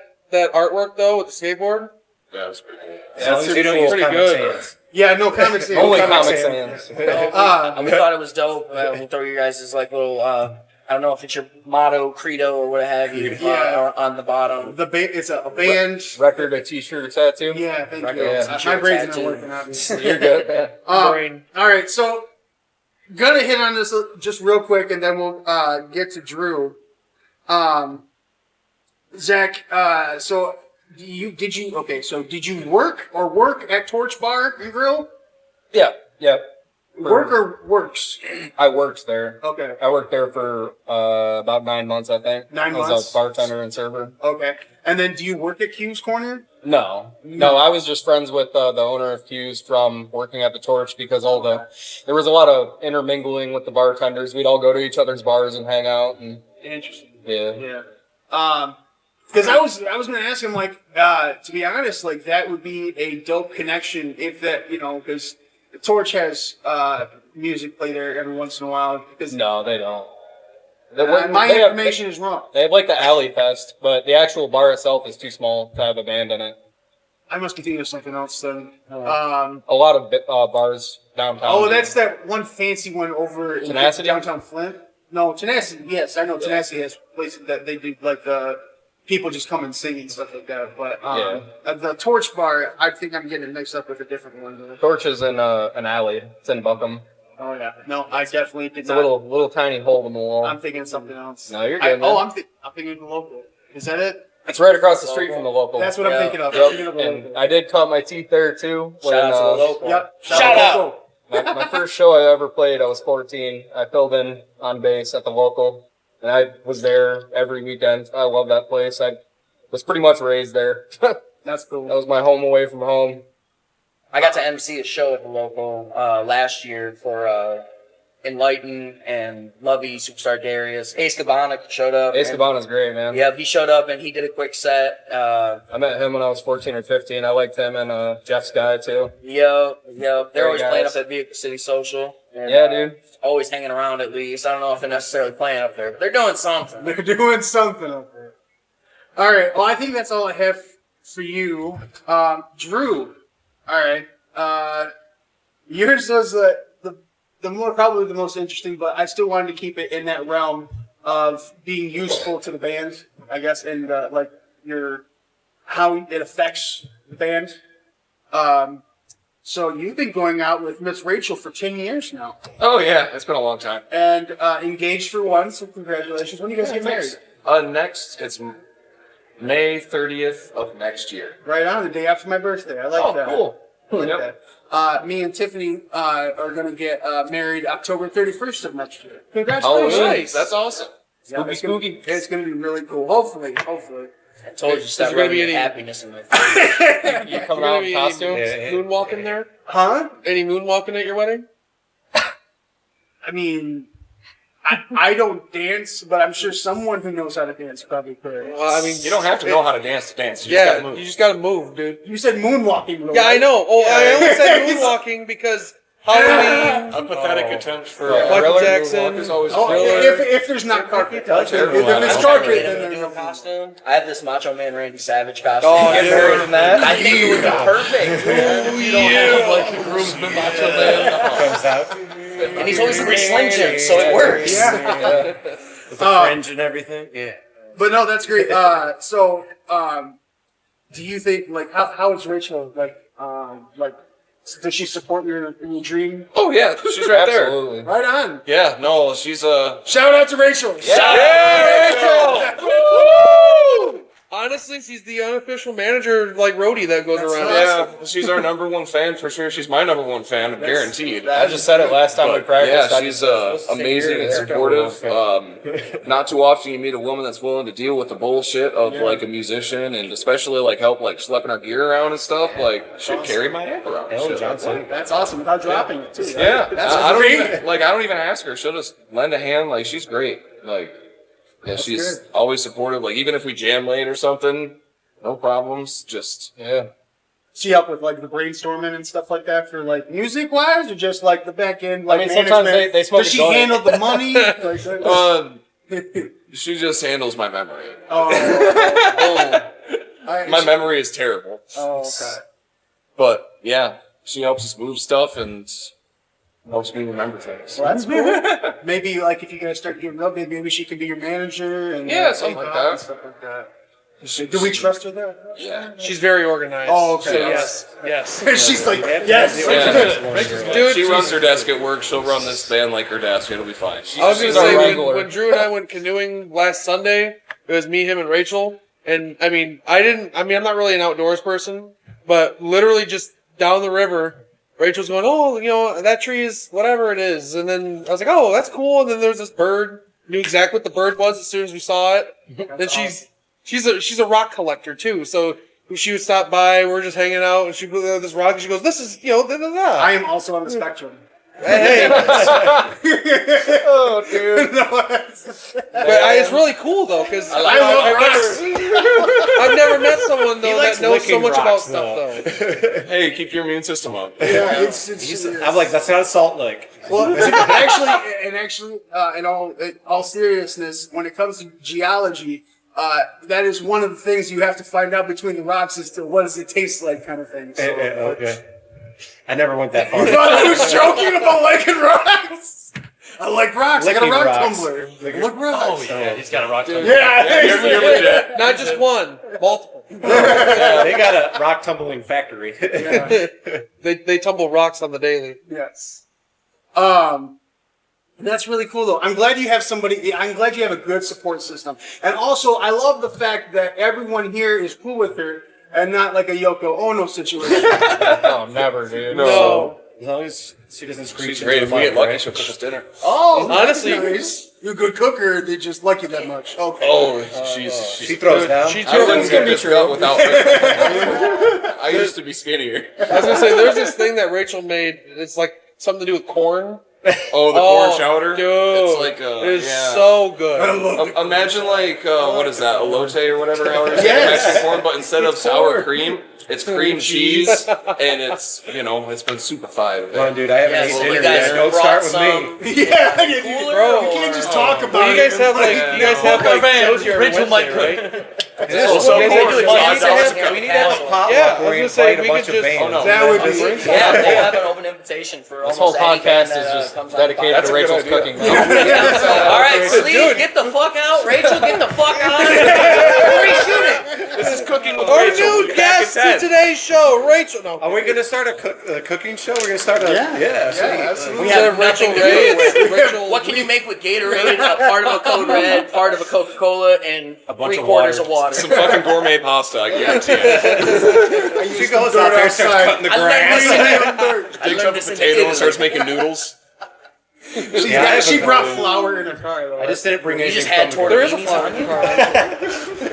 artwork though with the skateboard, Yeah, that's pretty cool. As long as you don't cool. use Pretty Comic good. Sans. Yeah, no Comic Sans. Only Comic Comic Sans. Sans. And we thought it was dope. We'll throw you guys' like little, I don't know if it's your motto, credo, or what have you, Yeah. on the bottom. It's a band. Record, a t-shirt, a tattoo. Yeah, thank Record, you. yeah. My T-shirt, brain's not tattoo. working, obviously. You're good. Yeah. All right, so gonna hit on this just real quick, and then we'll get to Drew. Zakk, so did you work at Torch Bar and Grill? Yeah. Work or works? I worked there. Okay. I worked there for about 9 months, I think. 9 I was months? a bartender and server. Okay. And then do you work at Q's Corner? No, I was just friends with the owner of Q's from working at the Torch because there was a lot of intermingling with the bartenders. We'd all go to each other's bars and hang out. And Interesting. yeah. Yeah. Because I was gonna ask him, like, to be honest, like that would be a dope connection if that, because the Torch has music play there every once in a while. Because No, they don't. my They have- information is wrong. They have like the Alley Fest, but the actual bar itself is too small to have a band in it. I must be thinking of something else then. A lot of bars downtown. Oh, that's that one fancy one over in Tenacity? downtown Flint. No, Tenacity. Yes, I know Tenacity has places that they do like people just come and sing and stuff like that. But the Torch Bar, I think I'm getting it mixed up with a different one. Torch is in an alley. It's in Buncombe. Oh yeah, no, I definitely did It's not. a little tiny hole in the wall. I'm thinking of something else. No, you're good. I'm thinking of the local. Is that it? It's right across the street from the local. That's what I'm thinking of. I'm Yep. thinking of the And local. I did cut my teeth there too. Shout out to the local. Yep. Shout out. My first show I ever played, I was 14. I filled in on bass at the local, and I was there every weekend. I love that place. I was pretty much raised there. That's cool. That was my home away from home. I got to MC a show at the local last year for Enlighten and Lovey, Superstar Darius. Ace Cabana showed up. Ace Cabana's great, man. Yeah, he showed up and he did a quick set. I met him when I was 14 or 15. I liked him and Jeff Sky too. Yep. They're always Great playing guys. up at Vehicle City Social. And, Yeah, dude. Always hanging around at least. I don't know if they're necessarily playing up there, but they're doing something. They're doing something up there. All right. Well, I think that's all I have for you, Drew. All right. Yours was probably the most interesting, but I still wanted to keep it in that realm of being useful to the band, I guess, and like how it affects the band. So you've been going out with Miss Rachel for 10 years now, Oh yeah, it's been a long time. and engaged for one. So congratulations. When do you guys get married? Next, it's May 30th of next year. Right on, the day after my birthday. I like that. Cool. I like Yep. that. Me and Tiffany are going to get married October 31st of next year. Oh, Congratulations. nice. That's awesome. Yeah, it's gonna be really cool. Hopefully. I told you, stop there gonna rubbing be any any- happiness in my face. You Are coming there out gonna in be costume? any moonwalking there? Huh? Any moonwalking at your wedding? I mean, I don't dance, but I'm sure someone who knows how to dance probably could. Well, I mean, You don't have to know how to dance to dance. You just yeah, gotta move. you just gotta move, dude. You said moonwalking. Though, Yeah, I right? know. Oh, I only said moonwalking because Halloween. A pathetic attempt for Yeah. Michael Thriller, Jackson. Moonwalk is always Oh, Thriller. if there's not carpet. Touch If everyone. it's I'm carpet, trying to then get there's a no new costume. I have this Macho Man Randy Savage costume. Oh, Get dude. married in that. I think it would be perfect. You don't have like a groomsman macho man. Comes out And he's always wearing Slim Jims, so it works. Yeah. with the fringe and everything. Yeah. But no, that's great. So, do you think like how is Rachel like does she support your dream? Oh yeah, she's right there. Absolutely. Right on. Yeah, no, she's Shout out to Rachel. Honestly, she's the unofficial manager, like roadie that goes That's around. awesome. yeah, she's our number one fan for sure. She's my number one fan, guaranteed. I just said it last time we practiced. Yeah, I she's just- amazing and supportive. Not too often you meet a woman that's willing to deal with the bullshit of like a musician, and especially like help like schlepping our gear around and stuff. Like she'll carry my amp around. and shit. That's awesome. Without dropping it too. Yeah, That's I don't great. even I don't even ask her. She'll just lend a hand. Like she's great. Like yeah, she's good. always supportive. Like even if we jam late or something, no problems. Just Yeah. She help with like the brainstorming and stuff like that for like music wise, or just like the back end. Like I mean, sometimes management? they smoke Does a she joint. handle the money? she just handles my memory. My memory. memory is terrible. Oh, okay. But yeah, she helps us move stuff and helps me remember things. Well, that's cool. Maybe like if you guys start getting up, maybe she could be your manager and Yeah, something like that. and stuff like that. Do we trust her there? Yeah. She's very organized. Oh, okay. So yes. She's like, yes. Yeah. Dude, She runs her desk at work. She'll run this band like her desk. It'll be fine. I was gonna She's our say regular. when Drew and I went canoeing last Sunday, it was me, him, and Rachel. And I'm not really an outdoors person, but literally just down the river, Rachel's going, oh, that tree is whatever it is. And then I was like, oh, that's cool. And then there's this bird. Knew exactly what the bird was as soon as we saw it. Then she's a rock collector too. So she would stop by, we're just hanging out, and she put this rock, and she goes, this is, da da da. I am also on the spectrum. Hey. Oh, dude. It's really cool though, because I love rocks. I've never met someone though likes that knows so licking much about rocks, stuff though. though. Hey, keep your immune system up. Yeah, it's I'm like, that's not a salt lick. well, actually, in all seriousness, when it comes to geology, that is one of the things you have to find out between the rocks as to what does it taste like, kind of thing. So, Okay. I never went that far. you thought I was joking about liking rocks? I like rocks. I got a Licking rock rocks. tumbler. Licking- Look rocks. Oh yeah, he's got a rock tumbler. Yeah, You're legit. Not just one, multiple. They got a rock tumbling factory. They tumble rocks on the daily. Yes. That's really cool, though. I'm glad you have somebody. I'm glad you have a good support system. And also, I love the fact that everyone here is cool with her and not like a Yoko Ono situation. No, never, dude. No. As long as she doesn't screech. She's into great. the If we get mic, lucky, right? she'll cook us dinner. Oh, Honestly- nice. You're a good cooker. Or they just like you that much. Okay. Oh, she's. She throws down. She I wouldn't took get this out without her. I used to be skinnier. I was gonna say, there's this thing that Rachel made. It's like something to do with corn. Oh, the corn chowder? Dude, It's like, it is yeah. so good. Imagine like, what is that, elote or whatever, how it's Yes. Mexican corn, but instead of sour cream, it's cream cheese, and it's, it's been superfied. Come on, dude. I haven't Yeah, eaten so you dinner guys yet. Don't brought start with me. Yeah, Bro, you can't just talk about Well, you guys it. have like shows here on Rachel might Wednesday, right? This Also, we need corn. to have- we need to have a potluck Yeah, I was where we gonna say, invite a we bunch could of just- bands. Oh, no. That would be. Yeah, they have an open invitation for This whole almost any band podcast is that, just comes on dedicated That's to a good Rachel's idea. cooking. now. All right, Sleeve, get the fuck out. Rachel, get the fuck out. Reshoot it. This is cooking with Our Rachel. new We'll be back guest in to 10. today's show, Rachel. No, Are we going to start a cooking show? We're going to start a... Yeah, sweet. absolutely. We have Rachel nothing to do with. Ray. Rachel. What can you make with Gatorade? Part of a Code Red, part of a Coca-Cola, and bunch of 3/4 of water. Some fucking gourmet pasta, I guarantee it. She goes out there and starts cutting the I learned grass. this I Digs learned up a this in potato and Italy. starts making noodles. She brought flour in her car, though. I just didn't bring You anything just had from the There is a tortellinis flower on in you. the car.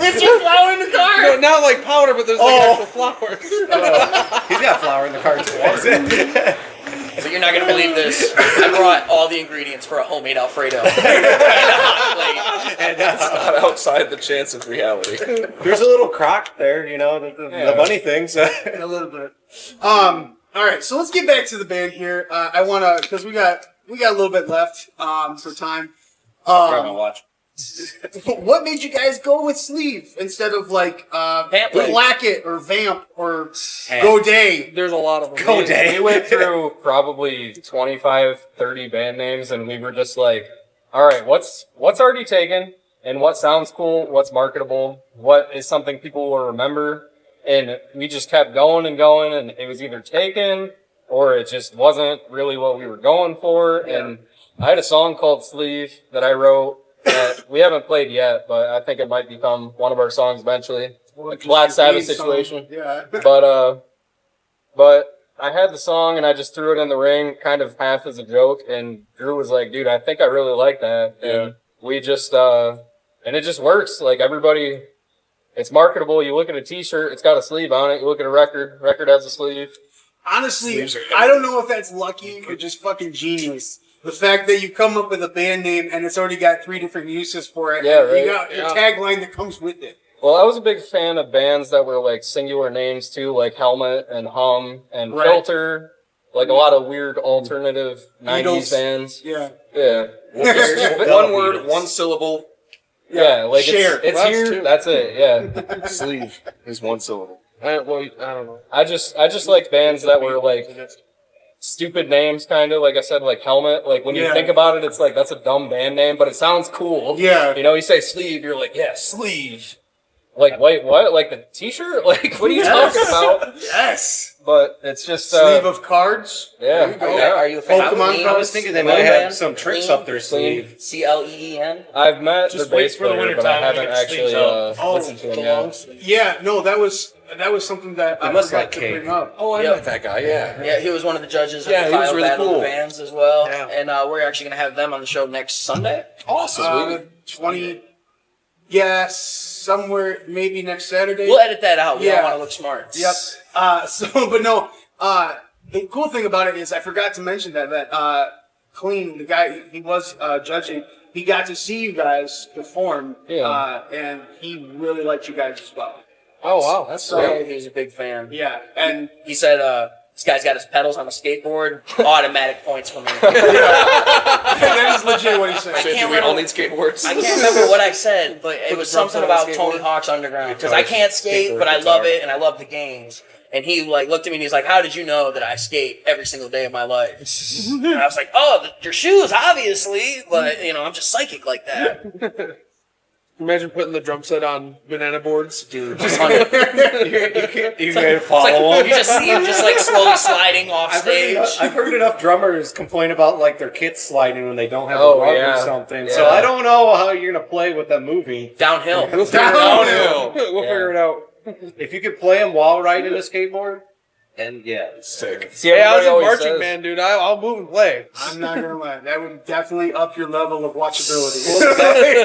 It's your flour in the car. No, not like powder, but there's like actual flowers. He's got flour in the car too. So you're not gonna believe this. I brought all the ingredients for a homemade Alfredo. It's not outside the chance of reality. There's a little crock there, the bunny thing. So. A little bit. All right, so let's get back to the band here. I wanna, because we got a little bit left for time. Grab my watch. What made you guys go with Sleeve instead of like Vamp. Lacket or Vamp or Go Day? There's a lot of them. Go Day. We went through probably 25, 30 band names, and we were just like, all right, what's already taken, and what sounds cool, what's marketable, what is something people will remember, and we just kept going, and it was either taken or it just wasn't really what we were going for. And I had a song called Sleeve that I wrote that we haven't played yet, but I think it might become one of our songs eventually. Like Black Sabbath situation. Yeah. But I had the song and I just threw it in the ring kind of half as a joke, and Drew was like, dude, I think I really like that. And we just, and it just works. Like everybody, it's marketable. You look at a t-shirt, it's got a sleeve on it. You look at a record has a sleeve. Honestly, I don't know if that's lucky or just fucking genius. The fact that you come up with a band name and it's already got 3 different uses for it. Yeah, You right. got your tagline that comes with it. Well, I was a big fan of bands that were like singular names too, like Helmet and Hum and Right. Filter, like a lot of weird alternative 90s Beatles. bands. Yeah. Yeah. One word, one syllable. Yeah, like Share. it's That's here. two. That's it. Yeah. Sleeve is one syllable. I don't know. I just like bands that were like stupid names, kind of like I said, like Helmet. Like when you Yeah. think about it, it's like that's a dumb band name, but it sounds cool. Yeah. You know, you say Sleeve, you're like, yeah, Sleeve. Like, wait, what? Like the T-shirt? Like, what are you talking about? Yes. But it's just Sleeve of cards. yeah. There you go. Yeah. Are you a fan of Pokemon Clean? cards. I was thinking they Clean might have band? some tricks Clean? up their sleeve. CLEEN. I've met Just the wait bass for the player, winter but I time when haven't it gets actually sleeves out. listened to him yet. Yeah, no, that was something that I must forgot like to cake. bring up. Oh, I Yep. met that guy, yeah. Yeah, he was one of the judges of Yeah, the he was Clio really Battle of cool. the Bands as well. Yeah. And we're actually going to have them on the show next Sunday. Awesome. 20. Yeah, somewhere maybe next Saturday. We'll edit that out. We Yeah. don't want to look smart. Yep. But no. The cool thing about it is I forgot to mention that Clean, the guy he was judging, he got to see you guys perform. Yeah. And he really liked you guys as well. Oh wow, that's So he was a big fan. Yeah, and He said This guy's got his pedals on a skateboard. Automatic points for me. That is legit what he said. I can't We all remember. need skateboards. I can't remember what I said, but it Put was the drum something set on about a Tony skateboard. Hawk's Underground because I can't skate, but I love it and I love the games. And he like looked at me and he's like, "How did you know that I skate every single day of my life?" And I was like, "Oh, your shoes, obviously, but you know, I'm just psychic like that, Imagine putting the drum set on banana boards. dude." You can follow You them. just see him just like slowly sliding off stage. I've heard enough drummers complain about like their kits sliding when they don't have Oh, a rug yeah. or something. Yeah. So I don't know how you're gonna play with that movie. Downhill. We'll figure it Downhill. out. We'll figure it out. If you could play them while riding a skateboard, and yeah, Sick. See, Hey, I was everybody in always marching says- band, dude. I'll move and play. I'm not gonna lie. That would definitely up your level of watchability.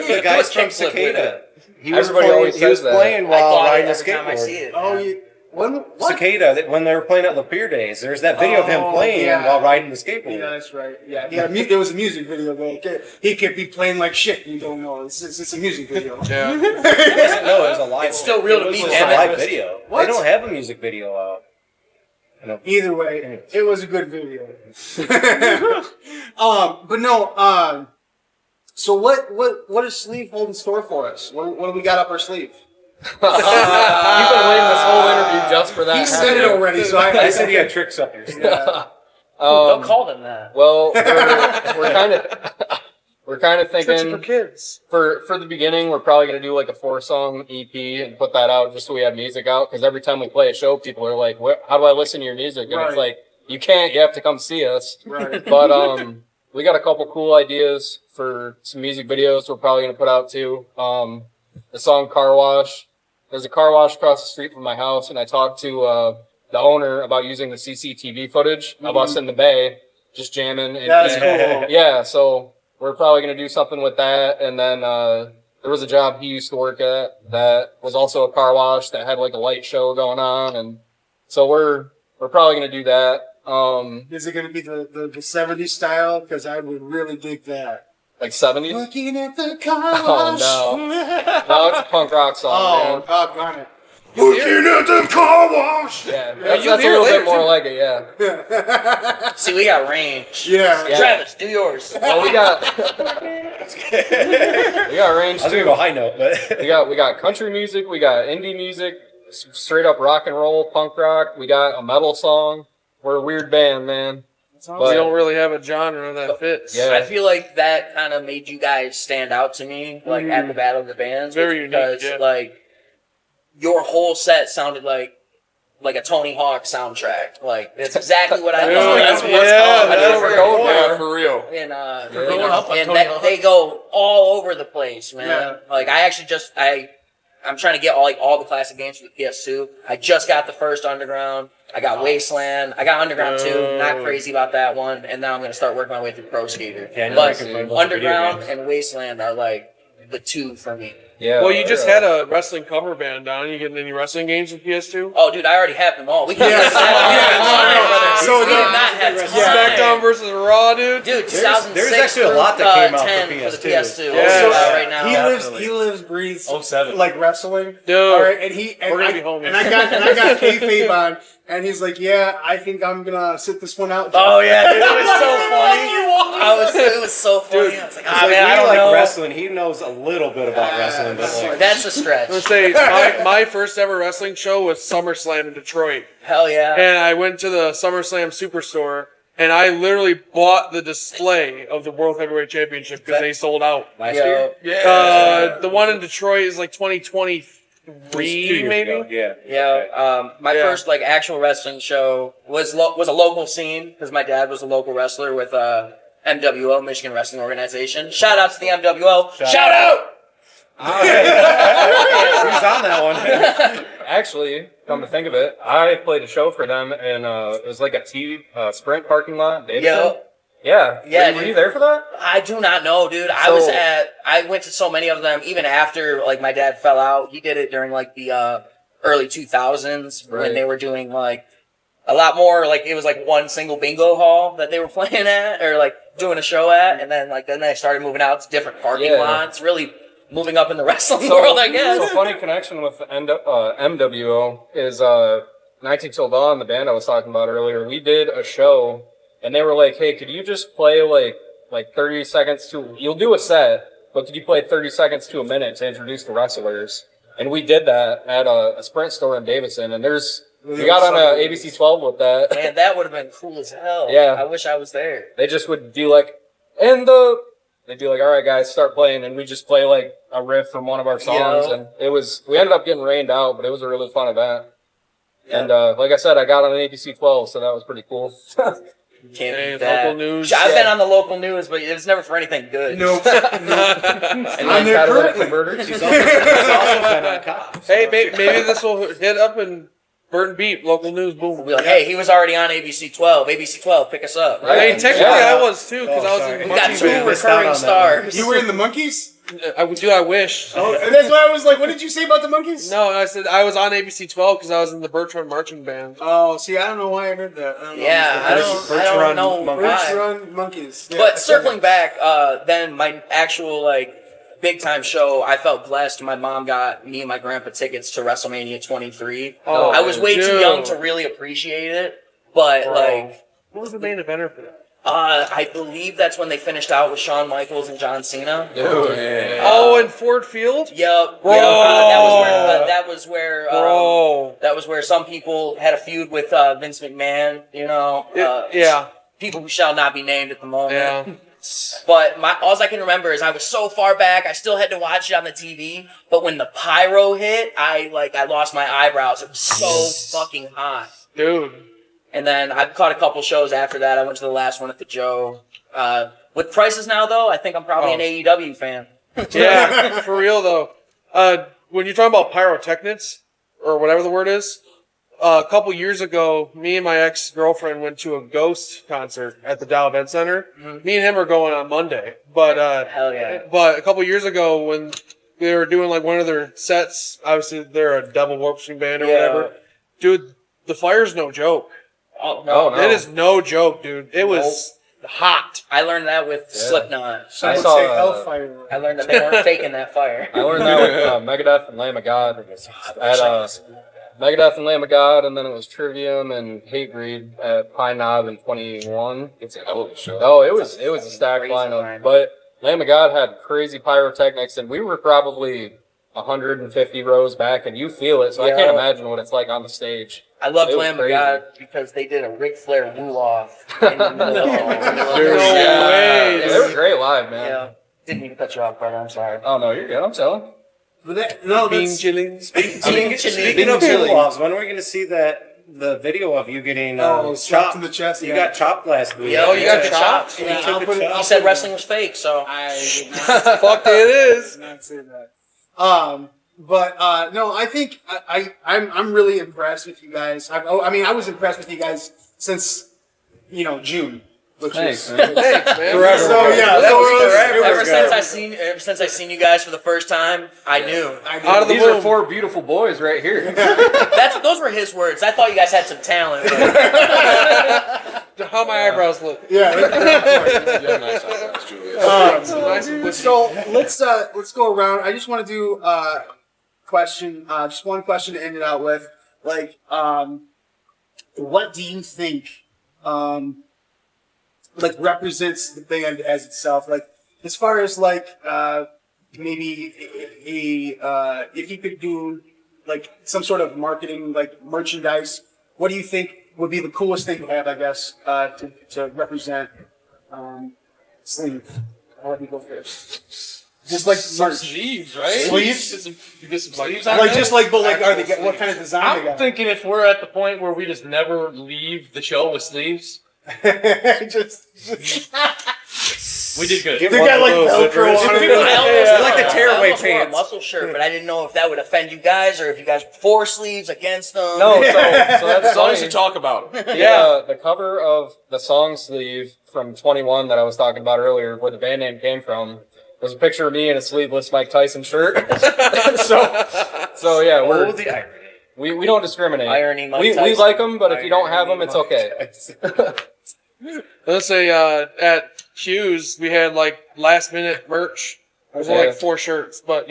the guys Do a from kickflip with Cicada. He was Everybody playing, always he was says that. playing I while thought it riding a every time I see skateboard. it. Oh, you what? Cicada, when they were playing at Lapeer days, there's that video of him Oh, playing yeah. while riding the skateboard. Yeah, that's right. Yeah, there was a music video though. He could be playing like shit. You don't know. It's a music video. Yeah. No, it was a live. It's still real to it me, was damn a it. live video. What? They don't have a music video out. Either way, it was a good video. But no. So what does Sleeve hold in store for us? What do we got up our sleeve? You've been waiting this whole interview just for that. He said it haven't you? already, so I said he had tricks up your sleeve. Yeah. Don't call them that. Well, we're kind of Tricks for thinking kids. for the beginning, we're probably gonna do like a 4-song EP and put that out just so we have music out. Because every time we play a show, people are like, "How do I listen to your music?" And Right. it's like, you can't. You have to come see us. Right. But we got a couple cool ideas for some music videos we're probably gonna put out too. The song "Car Wash." There's a car wash across the street from my house, and I talked to the owner about using the CCTV footage of us in the bay, just jamming. And, That's and- cool. Yeah, so we're probably gonna do something with that. And then there was a job he used to work at that was also a car wash that had like a light show going on, and so we're probably gonna do that. Is it going to be the 70s style? Because I would really dig that. Like 70s. Looking at the car Oh wash. no, it's a punk rock song, Oh, man. doggone it. Looking at the car wash. Yeah, that's you'll a hear it little later, bit more too. like it. Yeah. See, we got range. Yeah. Yeah. Travis, do yours. Well, we got range I was gonna too. go high note, but We got country music, we got indie music, straight up rock and roll, punk rock. We got a metal song. We're a weird band, man. We But don't really have a genre that fits. Yeah. I feel like that kind of made you guys stand out to me, like at the Battle of the Bands. Very unique, because, yeah. like, your whole set sounded like a Tony Hawk soundtrack. Like, that's exactly what I Yeah, thought. that's That's what's called. I That's never where go we're there. Yeah, for real. And We're going up on and Tony that, Hawk. they go all over the place, man. Yeah. Like I actually I'm trying to get all the classic games for the PS2. I just got the first Underground. I got Wasteland. I got Underground 2. Not crazy about that one. And now I'm gonna start working my way through Pro Skater. Yeah, I know but I can find those Underground video games. and Wasteland are like the two for me. yeah. Well, you just had a wrestling cover band down. You getting any wrestling games with PS2? Oh, dude, I already have them all. We can Yeah. get that. So we did the- not have time. SmackDown versus Raw, dude. Dude, 2006 there's actually a lot that came out for 10 PS2. for the PS2. Yeah. So, right now. He lives, breathes 07. like wrestling. Dude. All right, and We're gonna be homies. And I got kayfabe on, and he's like, "Yeah, I think I'm gonna sit this one out." Oh yeah, dude, it was so funny. It was so funny. Dude, I was like, It's ah, like, man, I we don't like know. wrestling. He knows a little bit about wrestling, but like, That's a stretch. I'm gonna say my first ever wrestling show was SummerSlam in Detroit, Hell yeah. and I went to the SummerSlam Superstore, and I literally bought the display of the World Heavyweight Championship because they sold out. last Yo, year. The one in Detroit is like 2023, maybe. Yeah. yeah. My Yeah. first like actual wrestling show was a local scene because my dad was a local wrestler with MWO, Michigan Wrestling Organization. Shout out to the MWO. Shout out. Who's on that one? Actually, come to think of it, I played a show for them, and it was like a TV Sprint parking lot. Davidson. Yo, Yeah. Yeah, Were dude. you there for that? I do not know, dude. So- I went to so many of them, even after like my dad fell out. He did it during like the early 2000s when Right. they were doing like a lot more. Like it was like one single bingo hall that they were playing at, or like doing a show at, and then they started moving out to different parking Yeah. lots. Really moving up in the wrestling world, I guess. So funny connection with MWO is 19 Till Dawn, the band I was talking about earlier, we did a show, and they were like, hey, could you just play like 30 seconds to, you'll do a set, but could you play 30 seconds to a minute to introduce the wrestlers? And we did that at a Sprint store in Davidson, and we got on a ABC 12 with that. Man, that would have been cool as hell. Yeah. I wish I was there. They just would be like, they'd be like, all right, guys, start playing, and we just play like a riff from one of our songs, and we ended up getting rained out, but it was a really fun event. Yeah. And like I said, I got on an ABC 12, so that was pretty cool. Can't Hey, beat that. local news. I've been on the local news, but it was never for anything good. No. And I'm there then currently. converters. He's also been on Cops. Hey, maybe this will hit up in Burton Beat, local news, boom. We'll be like, hey, he was already on ABC 12. ABC 12, pick us up. Right. Hey, technically I was too, because I was sorry. in We got Monkey two Band. missed out recurring on that stars. You were in the Monkeys? I wish. Oh, and that's why I was like, what did you say about the Monkeys? No, I said I was on ABC 12 because I was in the Burton marching band. Oh, see, I don't know why I heard that. I don't know. Yeah, I don't know Birch why. Run Monkeys. Yeah. But circling back, then my actual big time show, I felt blessed. My mom got me and my grandpa tickets to WrestleMania 23. Oh, I was way too dude. young to really appreciate it, but What was the main eventer for that? I believe that's when they finished out with Shawn Michaels and John Cena. Oh, in Ford Field? Yep. Bro. That was where Bro. that was where some people had a feud with Vince McMahon. You know, Yeah. people who shall not be named at the moment. Yeah. But all I can remember is I was so far back, I still had to watch it on the TV. But when the pyro hit, I lost my eyebrows. It was so fucking hot. Dude. And then I caught a couple shows after that. I went to the last one at the Joe. With prices now, though, I think I'm probably an AEW fan. Yeah, for real though. When you're talking about pyrotechnics, or whatever the word is, a couple years ago, me and my ex-girlfriend went to a Ghost concert at the Dow Event Center. Mm-hmm. Me and him are going on Monday. But Hell yeah. But a couple years ago, when they were doing like one of their sets, obviously they're a double warping band or whatever. Dude, the fire's no joke. Oh, no. It is no joke, dude. It was hot. I learned that with Slipknot. Some I would saw, say Hellfire. I learned that they weren't faking that fire. I learned that with Megadeth and Lamb of God. At Megadeth and Lamb of God, and then it was Trivium and Hatebreed at Pine Knob in 21. It's a hell of a show. Oh, it was a stacked Crazy lineup. lineup. But Lamb of God had crazy pyrotechnics, and we were probably 150 rows back, and you feel it, so I can't imagine what it's like on the stage. I loved It was Lamb of crazy. God because they did a Ric Flair woo-off in the middle of Dude, Yeah. way. Yeah, they were great live, man. Yeah. Didn't mean to cut you off, brother. I'm sorry. Oh, no, you're good. I'm telling. But that, no, Bean that's, chilling. Speaking of pull-offs, when are we going to see the video of you getting chopped chopped in the chest. You got chopped last week. Yeah, Oh, you got took a chopped? chop. Yeah, You took a chop. He said wrestling was fake, so. I did not, Fuck it is. did not say that. But no, I think I'm really impressed with you guys. I was impressed with you guys since June, which Thanks, is man. Thanks, man. Forever. So yeah, That so was it was- forever. it was Ever good. since I seen you guys for the first time, I knew. Out of the These are womb. 4 beautiful boys right here. Those were his words. I thought you guys had some talent. But How my eyebrows look. Yeah. You have nice eyebrows, Julius. Nice and bushy. So let's go around. I just want to do question, just one question to end it out with. Like, what do you think, represents the band as itself? Like, as far as maybe if you could do some sort of marketing, merchandise, what do you think would be the coolest thing to have? I guess to represent Sleeve. I'll let you go first. Just merch. Sleeves, right? Sleeves? You get some sleeves on What kind of design they I'm got? thinking if we're at the point where we just never leave the show with sleeves, we did good. Give They one got, of like, those Velcro zippers. on it. Yeah, like the I tearaway almost wore a pants. muscle shirt, but I didn't know if that would offend you guys or if you guys were for sleeves, against them. No, so that's As long as funny. you talk about it. The cover of the song sleeve from 21 that I was talking about earlier, where the band name came from, was a picture of me in a sleeveless Mike Tyson shirt. so yeah, Oh, the irony. we don't discriminate. Irony, Mike we Tyson. like them, but if you don't have them, it's okay. Let's say at Q's we had last minute merch. There's only 4 shirts, but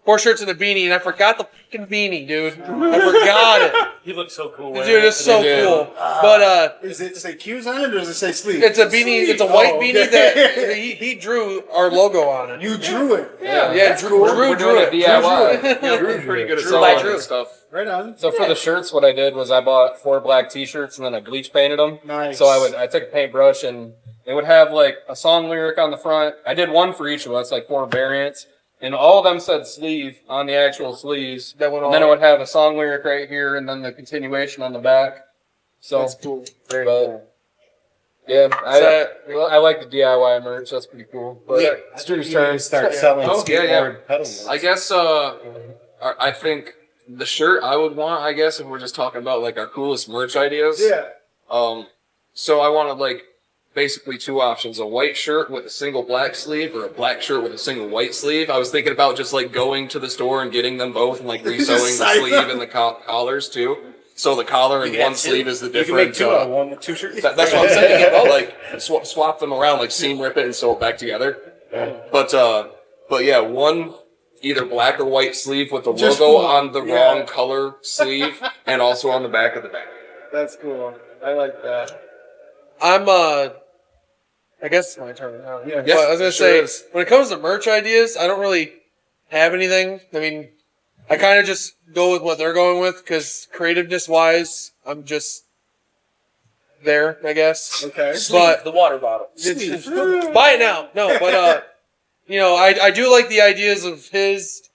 4 shirts and a beanie, and I forgot the fucking beanie, dude. I forgot it. You look so cool. Dude, it's so cool. But Does it say Q's on it or does it say sleeve? it's a beanie. It's a white beanie that he drew our logo on it. You drew it. Yeah, Drew We're drew doing it. a DIY. Yeah, Drew's pretty good at Drew by selling Drew. and stuff. Right on. So for the shirts, what I did was I bought 4 black T-shirts and then I bleach painted them. Nice. So I took a paintbrush and it would have like a song lyric on the front. I did one for each of us, like 4 variants, and all of them said sleeve on the actual sleeves. That went And then it would have a song lyric right here and then the continuation on the back. So That's cool. very cool. Yeah, I like the DIY merch. That's pretty cool. But it's Drew's turn. Start selling yeah. pedal kits. I guess I think the shirt I would want, I guess, if we're just talking about like our coolest merch ideas. Yeah. So I wanted like basically 2 options: a white shirt with a single black sleeve, or a black shirt with a single white sleeve. I was thinking about just like going to the store and getting them both and like resewing the sleeve and the collars too. So the collar and one sleeve is the You different. can make 2 out of 1 with 2 shirts. That's what I'm saying. Like swap them around, like seam rip it and sew it back together. But yeah, one either black or white sleeve with the Just logo one, on the yeah. wrong color sleeve and also on the back of the bag. That's cool. I like that. I'm I guess it's my turn now. Yeah. But I was gonna Sure say, is. when it comes to merch ideas, I don't really have anything. I mean, I kind of just go with what they're going with because creativeness wise, I'm just there, I guess. Okay. But the water bottle. buy it now. No, but you know, I do like the ideas of his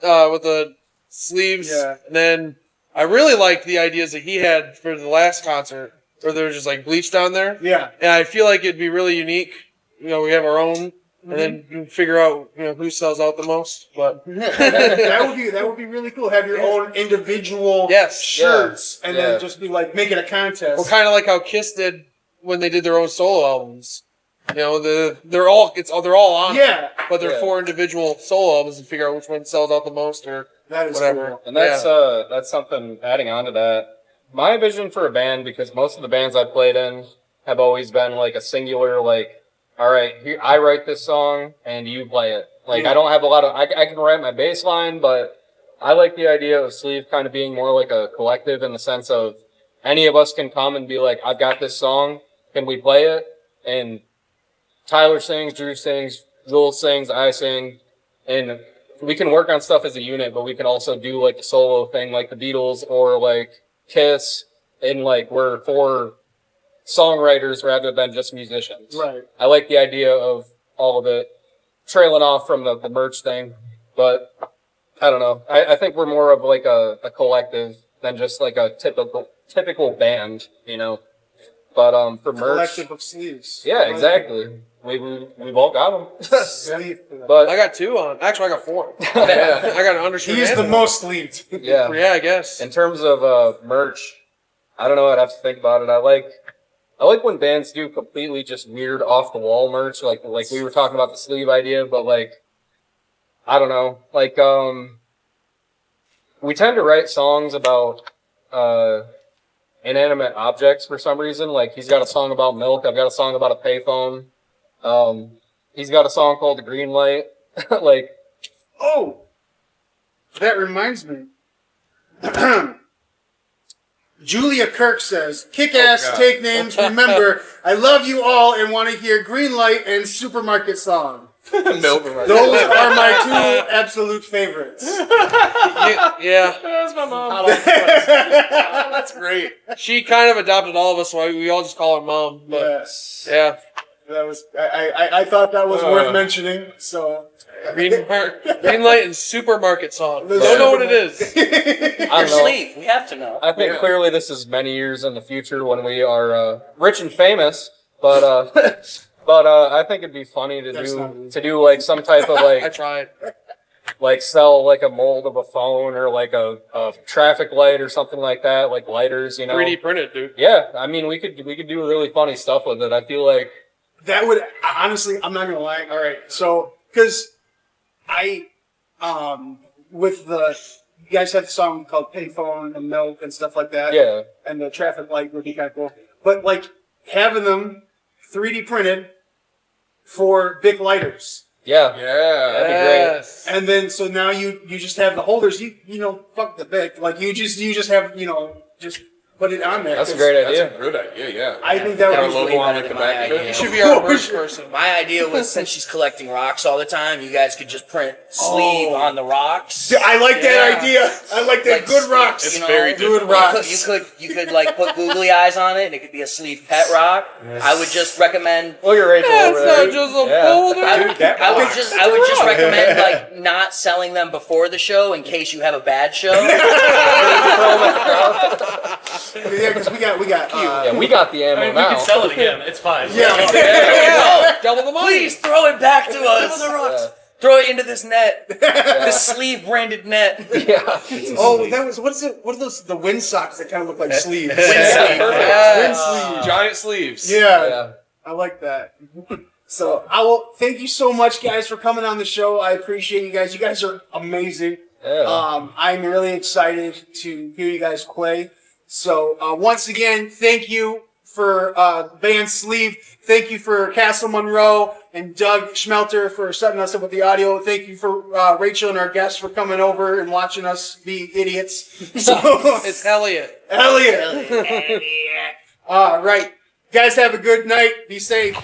with the sleeves. Yeah. And then I really liked the ideas that he had for the last concert where there was just like bleach down there. Yeah. And I feel like it'd be really unique. You know, we have our own, and then you can figure out who sells out the most. But that would be really cool. Have your own individual Yes. shirts and Yeah. then just be like make it a contest. well, kind of like how Kiss did when they did their own solo albums. You know, they're all on, it, Yeah. but they're Yeah. 4 individual solo albums and figure out which one sells out the most or That is whatever. cool. And that's something adding on to that. My vision for a band, because most of the bands I've played in have always been like a singular, like, all right, here, I write this song and you play it. Like, I don't have a lot of, I can write my bass line, but I like the idea of Sleeve kind of being more like a collective in the sense of any of us can come and be like, I've got this song, can we play it? And Tyler sings, Drew sings, Jules sings, I sing, and we can work on stuff as a unit, but we can also do like a solo thing like the Beatles or like Kiss, and like we're 4 songwriters rather than just musicians. Right. I like the idea of all of it trailing off from the merch thing, but I don't know. I think we're more of like a collective than just like a typical band, you know. But for merch, Collective of sleeves. yeah, exactly. We've all got them. Sleeve. I But got 2 on. Actually, I got 4. yeah, I got an undershirt. He is and the a- most sleeved. yeah. Yeah, I guess. In terms of merch, I don't know. I'd have to think about it. I like when bands do completely just weird off the wall merch, like we were talking about the sleeve idea, but like I don't know, like we tend to write songs about inanimate objects for some reason. Like he's got a song about milk. I've got a song about a payphone. He's got a song called The Green Light. Like, Oh, that reminds me. Julia Kirk says, kick-ass, God. take names, remember, I love you all and want to hear Green Light and Supermarket Song. Milk. Those are my 2 absolute favorites. Yeah. that's my mom. That's great. She kind of adopted all of us, so we all just call her mom. But Yes. yeah. That was I thought that was worth mentioning, so Green Light and Supermarket Song. The Don't know what it is. I Your don't know. sleeve. We have to know. I think clearly this is many years in the future when we are rich and famous, but I think it'd be funny to do like some type of I like tried. like sell like a mold of a phone or like a traffic light or something like that, like lighters, you know. 3D printed, dude. Yeah, I mean we could do really funny stuff with it. I feel like that would honestly, I'm not gonna lie. All right, so because I with the you guys have the song called Payphone and Milk and stuff like that. yeah. And the traffic light would be kind of cool. But like having them 3D printed for big lighters. Yeah. Yeah. That'd be great. Yes. And then so now you just have the holders. You know, fuck the bic. Like you just have just put it on there. That's a great That's idea. a good idea. Yeah. I think that Got a would logo way on better like the than back my of it. idea. You should be our merch person. My idea was since she's collecting rocks all the time, you guys could just print sleeve on the rocks. I like that Yeah. idea. I like that. Like, good rocks. It's you know, very good different. rocks. You could like put googly eyes on it, and it could be a sleeve pet rock. I would just recommend. Look at Rachel That's over there. not just a Yeah. boulder. I would just recommend like not selling them before the show in case you have a bad show. Yeah, because we got. Yeah, we got the ammo I mean, we now. can sell it again. It's fine. Yeah. Double the money. Please throw it back to us. Yeah. Throw it into this net, this sleeve branded net. Yeah. Oh, that was what is it? What are those? The wind socks that kind of look like sleeves. Yeah. Wind sleeves. Giant sleeves. Yeah, Yeah. I like that. So I will thank you so much, guys, for coming on the show. I appreciate you guys. You guys are amazing. Yeah. I'm really excited to hear you guys play. So once again, thank you for band Sleeve. Thank you for Castle Monroe and Doug Schmelter for setting us up with the audio. Thank you for Rachel and our guests for coming over and watching us be idiots. So, It's Elliot. Elliot. All right. Guys, have a good night. Be safe.